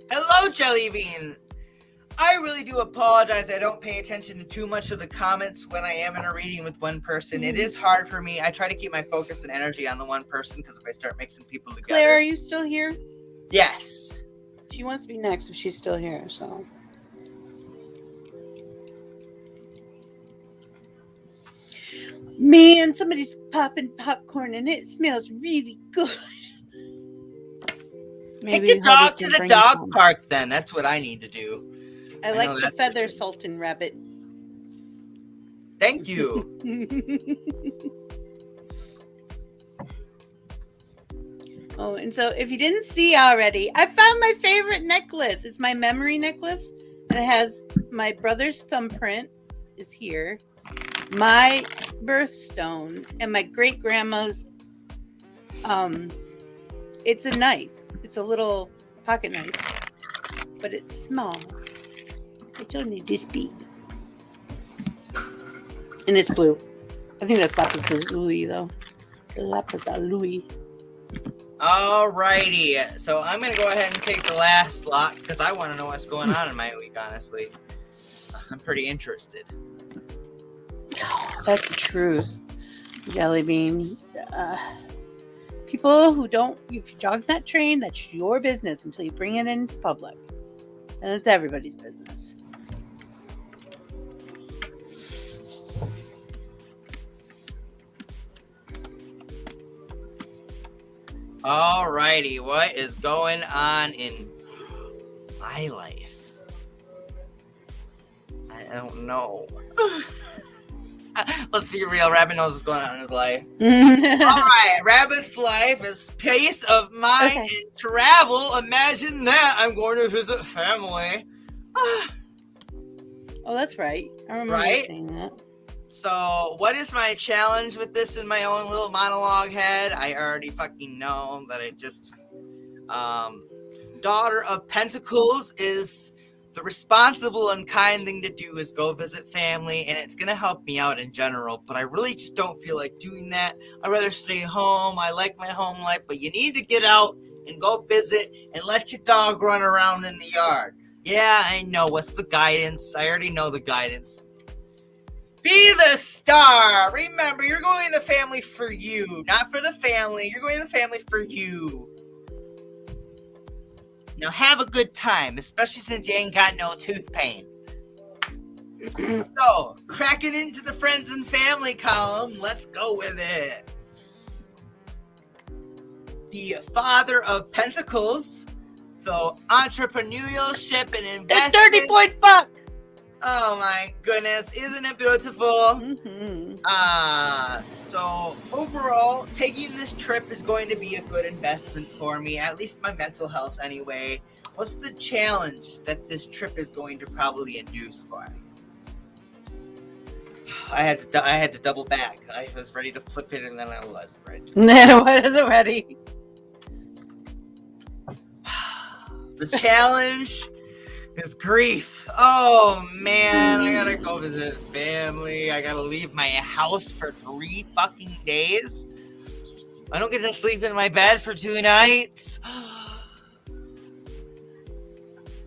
Hello, Jellybean. I really do apologize. I don't pay attention to too much of the comments when I am in a reading with one person. It is hard for me. I try to keep my focus and energy on the one person because if I start mixing people together. Claire, are you still here? Yes. She wants to be next if she's still here, so. Man, somebody's popping popcorn and it smells really good. Maybe Take the dog Hubby to can the bring dog some. park then. That's what I need to do. I know like the that's feather good. sultan rabbit. Thank you. Oh, and so if you didn't see already, I found my favorite necklace. It's my memory necklace, and it has my brother's thumbprint is here, my birthstone, and my great grandma's. It's a knife. It's a little pocket knife, but it's small. It's only this big, and it's blue. I think that's lapis lazuli, though. Lapis lazuli. Alrighty. So I'm going to go ahead and take the last lot because I want to know what's going on in my week, honestly. I'm pretty interested. That's the truth, Jellybean. People who don't, if your dog's not trained, that's your business until you bring it into public. And it's everybody's business. Alrighty. What is going on in my life? I don't know. Let's be real. Rabbit knows what's going on in his life. Alright. Rabbit's life is peace of mind and travel. Imagine that. I'm going to visit family. Oh, that's right. I remember Right? saying that. So, what is my challenge with this in my own little monologue head? I already fucking know that I just... Daughter of Pentacles is the responsible and kind thing to do is go visit family, and it's going to help me out in general, but I really just don't feel like doing that. I'd rather stay home. I like my home life, but you need to get out and go visit and let your dog run around in the yard. Yeah, I know. What's the guidance? I already know the guidance. Be the star. Remember, you're going to the family for you, not for the family. You're going to the family for you. Now have a good time, especially since you ain't got no tooth pain. So, crack it into the friends and family column. Let's go with it. The Father of Pentacles. So, entrepreneurship and That's investment. 30-point buck! Oh my goodness, isn't it beautiful? Mm-hmm. So overall, taking this trip is going to be a good investment for me, at least my mental health anyway. What's the challenge that this trip is going to probably induce for me? I had to double back. I was ready to flip it and then I wasn't ready. No, I wasn't ready. The challenge is grief. Oh man, I gotta go visit family. I gotta leave my house for 3 fucking days. I don't get to sleep in my bed for 2 nights. Are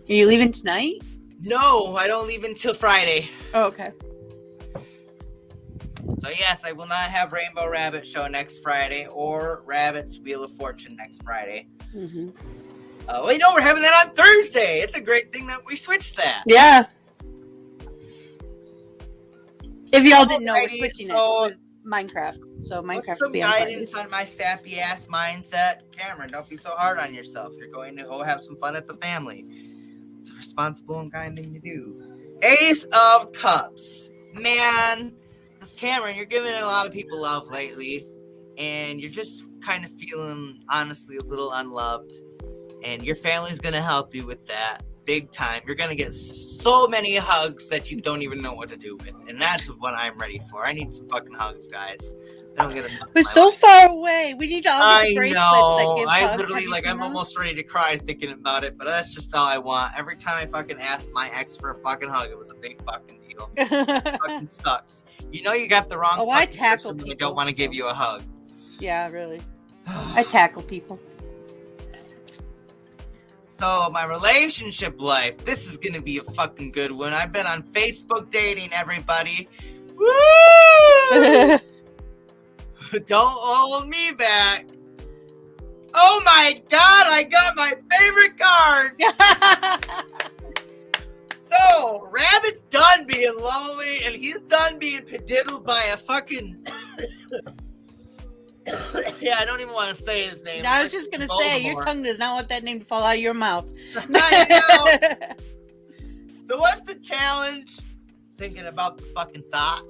you leaving tonight? No, I don't leave until Friday. Oh, okay. So yes, I will not have Rainbow Rabbit show next Friday or Rabbit's Wheel of Fortune next Friday. Mm-hmm. Well, you know, we're having that on Thursday. It's a great thing that we switched that. Yeah. If y'all didn't know, we're Alrighty, switching so- it with Minecraft. So What's Minecraft will some be on guidance Fridays. on my sappy ass mindset? Cameron, don't be so hard on yourself. You're going to go have some fun at the family. It's a responsible and kind thing to do. Ace of Cups. Man, Because Cameron, you're giving a lot of people love lately, and you're just kind of feeling, honestly, a little unloved. And your family's going to help you with that big time. You're going to get so many hugs that you don't even know what to do with. And that's what I'm ready for. I need some fucking hugs, guys. I don't get enough. We're so far away. We need to all get the bracelets that give I hugs. literally, Have you like, seen I'm those? almost ready to cry thinking about it, but that's just all I want. Every time I fucking asked my ex for a fucking hug, it was a big fucking deal. It fucking sucks. You know you got the wrong I fucking tackle person when they people, don't want to give you a hug. Yeah, really. I tackle people. So, my relationship life, this is going to be a fucking good one. I've been on Facebook dating, everybody. Woo! Don't hold me back. Oh my god, I got my favorite card. So, Rabbit's done being lonely, and he's done being pediddled by a fucking... Yeah, I don't even want to say his name. I was just going to say, your tongue does not want that name to fall out of your mouth. I know. So what's the challenge? Thinking about the fucking thought.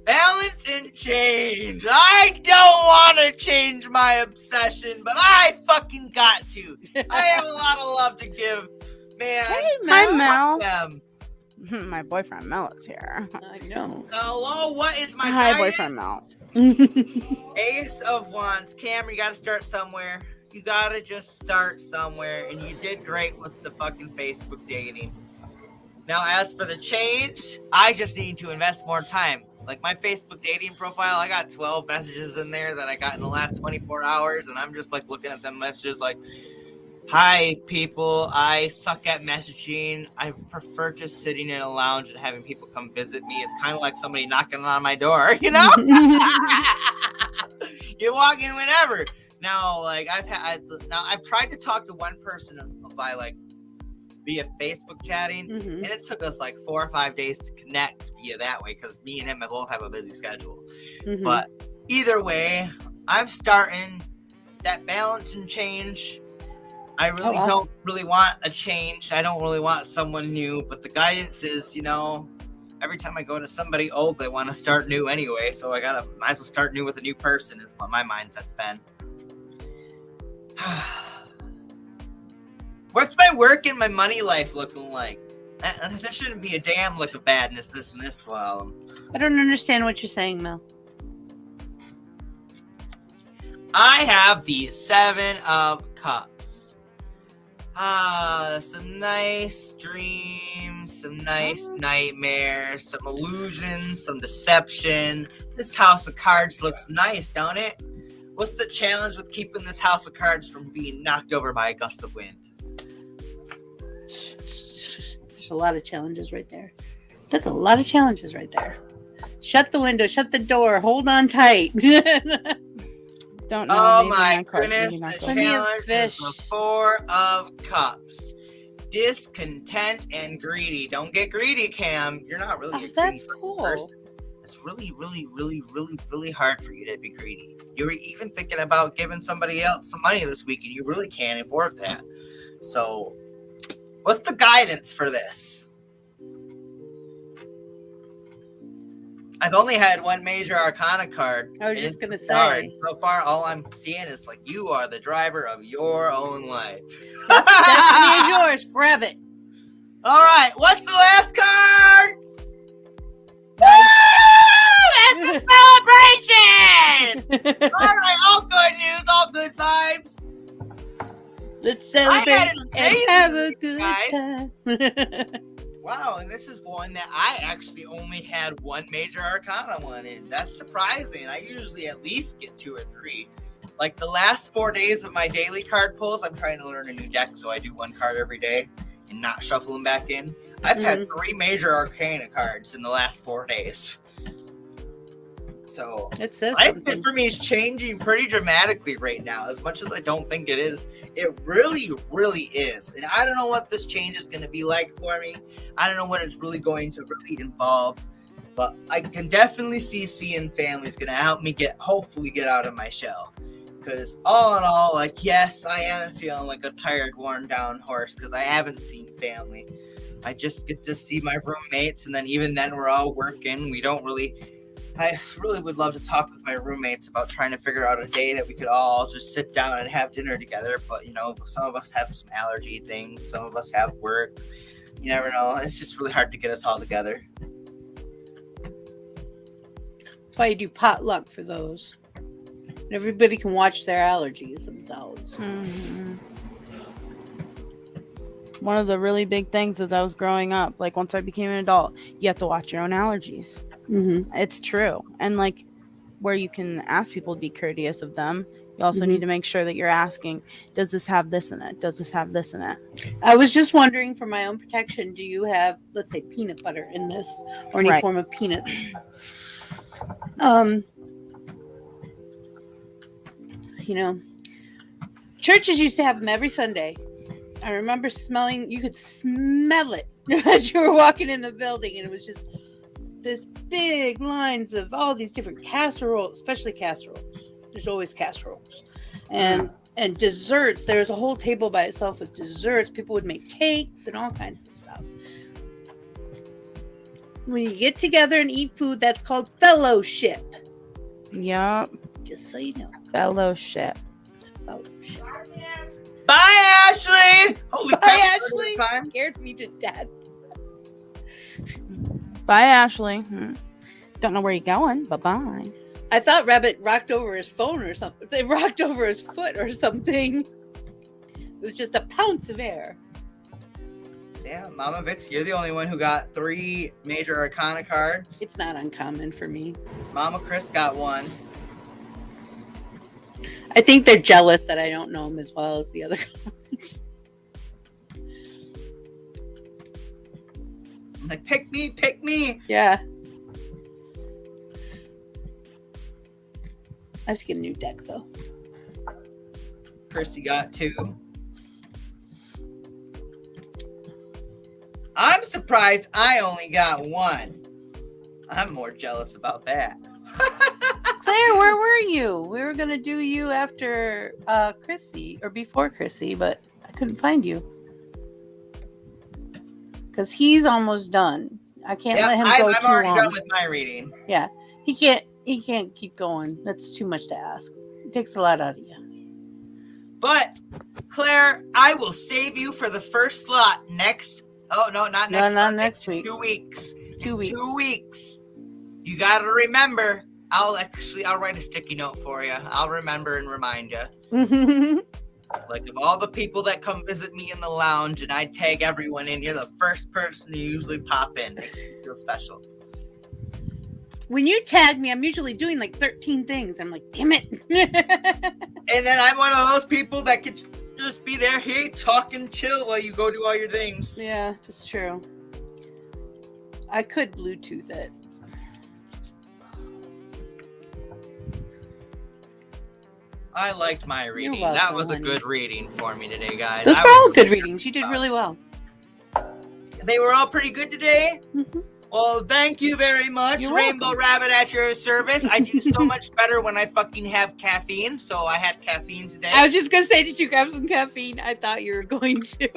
Balance and change. I don't want to change my obsession, but I fucking got to. I have a lot of love to give, man. Hey, Hi, Mel. Mel. My boyfriend Mel is here. I know. Hello, what is my Hi, guidance? boyfriend Mel. Ace of Wands. Cameron, you gotta start somewhere. You gotta just start somewhere, and you did great with the fucking Facebook dating. Now, as for the change, I just need to invest more time. Like my Facebook dating profile, I got 12 messages in there that I got in the last 24 hours, and I'm just like looking at them messages like, hi, people, I suck at messaging. I prefer just sitting in a lounge and having people come visit me. It's kind of like somebody knocking on my door, you know? You walk in whenever. Now, like, I've tried to talk to one person via Facebook chatting, and it took us like 4 or 5 days to connect via that way because me and him both have a busy schedule. But either way, I'm starting that balance and change. I really don't really want a change. I don't really want someone new, but the guidance is, you know, every time I go to somebody old, they want to start new anyway, so might as well start new with a new person is what my mindset's been. What's my work and my money life looking like? There shouldn't be a damn look of badness this well. I don't understand what you're saying, Mel. I have the 7 of Cups. Some nice dreams, some nice nightmares, some illusions, some deception. This house of cards looks nice, don't it? What's the challenge with keeping this house of cards from being knocked over by a gust of wind? There's a lot of challenges right there. That's a lot of challenges right there. Shut the window, shut the door, hold on tight. Don't know. Oh maybe my my card, goodness, maybe the not card. challenge is fish. the 4 of Cups. Discontent and greedy. Don't get greedy, Cam. You're not really a greedy That's cool. person. It's really, really, really, really, really hard for you to be greedy. You were even thinking about giving somebody else some money this week, and you really can't afford that. So, what's the guidance for this? I've only had one major arcana card. I was just gonna Sorry. say. So far, all I'm seeing is like you are the driver of your own life. Destiny is yours. Grab it. All right, what's the last card? Nice. Woo! That's a celebration! All right, all good news, all good vibes. Let's I celebrate had an and amazing have a week, good guys. time. Wow, and this is one that I actually only had one major arcana one in. That's surprising. I usually at least get 2 or 3. Like the last 4 days of my daily card pulls, I'm trying to learn a new deck, so I do 1 card every day and not shuffle them back in. I've had 3 major arcana cards in the last 4 days. So It says life something. for me is changing pretty dramatically right now. As much as I don't think it is, it really, really is. And I don't know what this change is going to be like for me. I don't know what it's really going to really involve. But I can definitely see seeing family is going to help me hopefully get out of my shell. Because all in all, like, yes, I am feeling like a tired, worn down horse because I haven't seen family. I just get to see my roommates, and then even then we're all working. We don't really I really would love to talk with my roommates about trying to figure out a day that we could all just sit down and have dinner together. But, some of us have some allergy things. Some of us have work. You never know. It's just really hard to get us all together. That's why you do potluck for those. And everybody can watch their allergies themselves. Mm-hmm. One of the really big things as I was growing up, like once I became an adult, you have to watch your own allergies. Mm-hmm. It's true. And like where you can ask people to be courteous of them, you also need to make sure that you're asking, does this have this in it? Does this have this in it? I was just wondering, for my own protection, do you have, let's say, peanut butter in this or any form of peanuts? Churches used to have them every Sunday. I remember you could smell it as you were walking in the building, and it was just this big lines of all these different casseroles, especially casseroles. There's always casseroles. And desserts. There was a whole table by itself with desserts. People would make cakes and all kinds of stuff. When you get together and eat food, that's called fellowship. Yep. Just so you know. Fellowship. Fellowship. Bye, Ashley! Holy crap. Bye, Ashley! Scared me to death. Bye, Ashley. Don't know where you're going, but bye. I thought Rabbit rocked over his phone or something. They rocked over his foot or something. It was just a pounce of air. Yeah, Mama Vix, you're the only one who got 3 major arcana cards. It's not uncommon for me. Mama Chris got 1. I think they're jealous that I don't know them as well as the other cards. I'm like, pick me. Yeah. I have to get a new deck, though. Percy got 2. I'm surprised I only got 1. I'm more jealous about that. Claire, where were you? We were going to do you after Chrissy, or before Chrissy, but I couldn't find you. Because he's almost done. I can't let him go too long. I'm already done with my reading. Yeah. He can't keep going. That's too much to ask. It takes a lot out of you. But, Claire, I will save you for the first slot next. Oh, no, not next No, not next week. 2 weeks. 2 weeks. 2 weeks. You got to remember. I'll write a sticky note for you. I'll remember and remind you. Like, of all the people that come visit me in the lounge and I tag everyone in, you're the first person to usually pop in. Makes me feel special. When you tag me, I'm usually doing like 13 things. I'm like, damn it. And then I'm one of those people that could just be there, hey, talk and chill while you go do all your things. Yeah, it's true. I could Bluetooth it. I liked my reading. welcome, That was a honey. good reading for me today, guys. Those were all good readings. You did really well. They were all pretty good today. Mm-hmm. Well, thank you very much, You're Rainbow welcome. Rabbit at your service. I do so much better when I fucking have caffeine, so I had caffeine today. I was just going to say, did you grab some caffeine? I thought you were going to.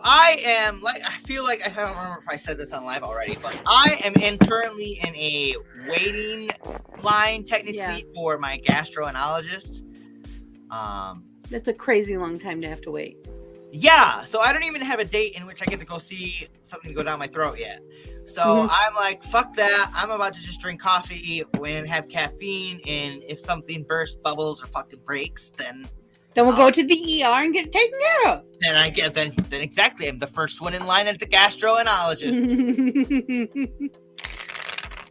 I am, like, I feel like, I don't remember if I said this on live already, but I am currently in a waiting line, technically, for my gastroenterologist. That's a crazy long time to have to wait. Yeah, so I don't even have a date in which I get to go see something go down my throat yet. So I'm like, fuck that. I'm about to just drink coffee and have caffeine, and if something bursts, bubbles, or fucking breaks, then we'll go to the ER and get it taken care of. Then exactly, I'm the first one in line at the gastroenterologist.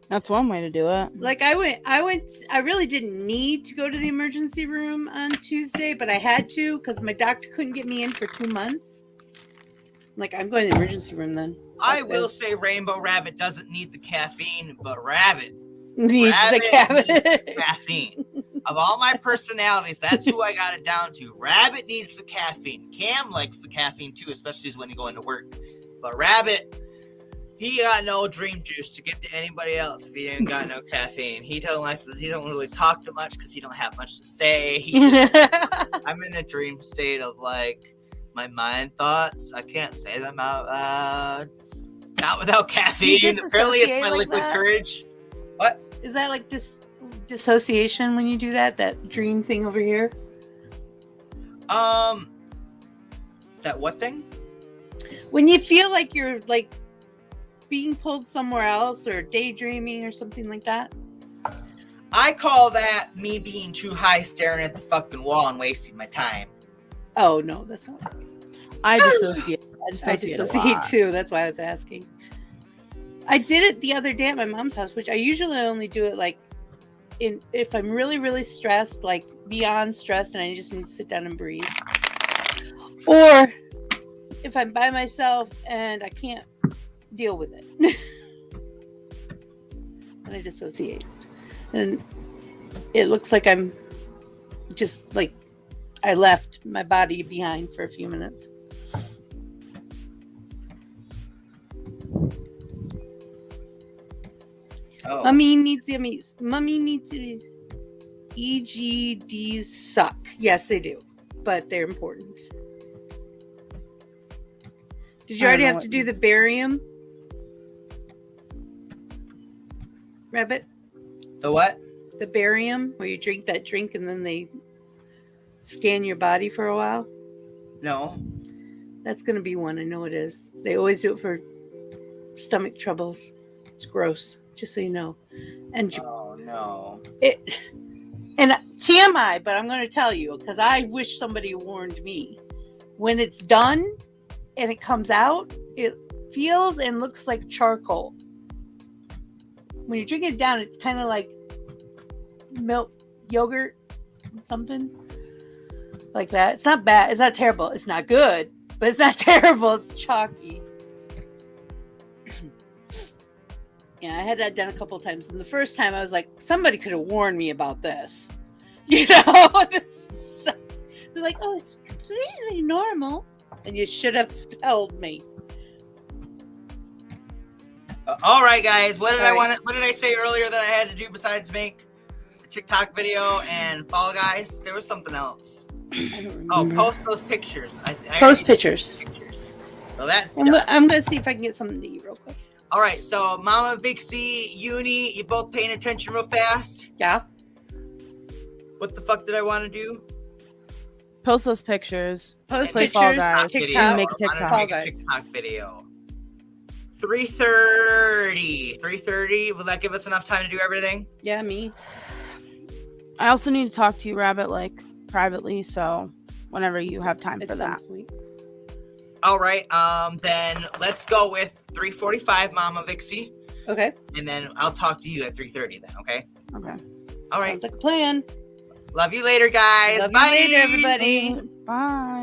That's one way to do it. Like I really didn't need to go to the emergency room on Tuesday, but I had to because my doctor couldn't get me in for 2 months. Like, I'm going to the emergency room then. I will say Rainbow Rabbit doesn't need the caffeine, but Rabbit needs the caffeine. Of all my personalities, that's who I got it down to. Rabbit needs the caffeine. Cam likes the caffeine too, especially when you go into work. But Rabbit, he got no dream juice to give to anybody else if he ain't got no caffeine. He don't really talk too much because he don't have much to say. I'm in a dream state of like my mind thoughts. I can't say them out loud. Not without caffeine. disassociate Apparently, it's my like liquid that? courage. What? Is that like dissociation when you do that? That dream thing over here? That what thing? When you feel like you're like being pulled somewhere else or daydreaming or something like that? I call that me being too high, staring at the fucking wall and wasting my time. Oh, no, that's not. I dissociate. I dissociate a dissociate lot. too. That's why I was asking. I did it the other day at my mom's house, which I usually only do it like if I'm really, really stressed, like beyond stressed, and I just need to sit down and breathe. Or if I'm by myself and I can't deal with it. And I dissociate. And it looks like I'm just like I left my body behind for a few minutes. Oh. Mummy needs yummies. Mummy needs yummies. EGDs suck. Yes, they do. But they're important. Did you already have to do the barium? Rabbit? The what? The barium, where you drink that drink and then they scan your body for a while? No. That's going to be one. I know it is. They always do it for stomach troubles. It's gross, just so you know. And Oh, no. and TMI, but I'm going to tell you because I wish somebody warned me. When it's done and it comes out, it feels and looks like charcoal. When you drink it down, it's kind of like milk, yogurt, something like that. It's not bad. It's not terrible. It's not good, but it's not terrible. It's chalky. Yeah, I had that done a couple times. And the first time I was like, somebody could have warned me about this. You know? They're like, oh, it's completely normal. And you should have told me. All right, guys. What did What did I say earlier that I had to do besides make a TikTok video and Fall Guys? There was something else. I don't remember. Oh, post those pictures. I Post pictures. So that's I'm going to see if I can get something to eat real quick. all right. So, Mama, Big C, Uni, you both paying attention real fast? Yeah. What the fuck did I want to do? Post those pictures. Post Play Fall pictures. Guys. TikTok. Make a TikTok. I wanna make Fall a Guys. TikTok video. 3:30. 3:30. Will that give us enough time to do everything? Yeah, me. I also need to talk to you, Rabbit, like privately. So whenever you have time At for some that. point. All right. Then let's go with 3:45, Mama Vixie, Okay. and then I'll talk to you at 3:30. Then, okay? Okay. All right. Sounds like a plan. Love you later, guys. Love Bye. you later, everybody. Bye.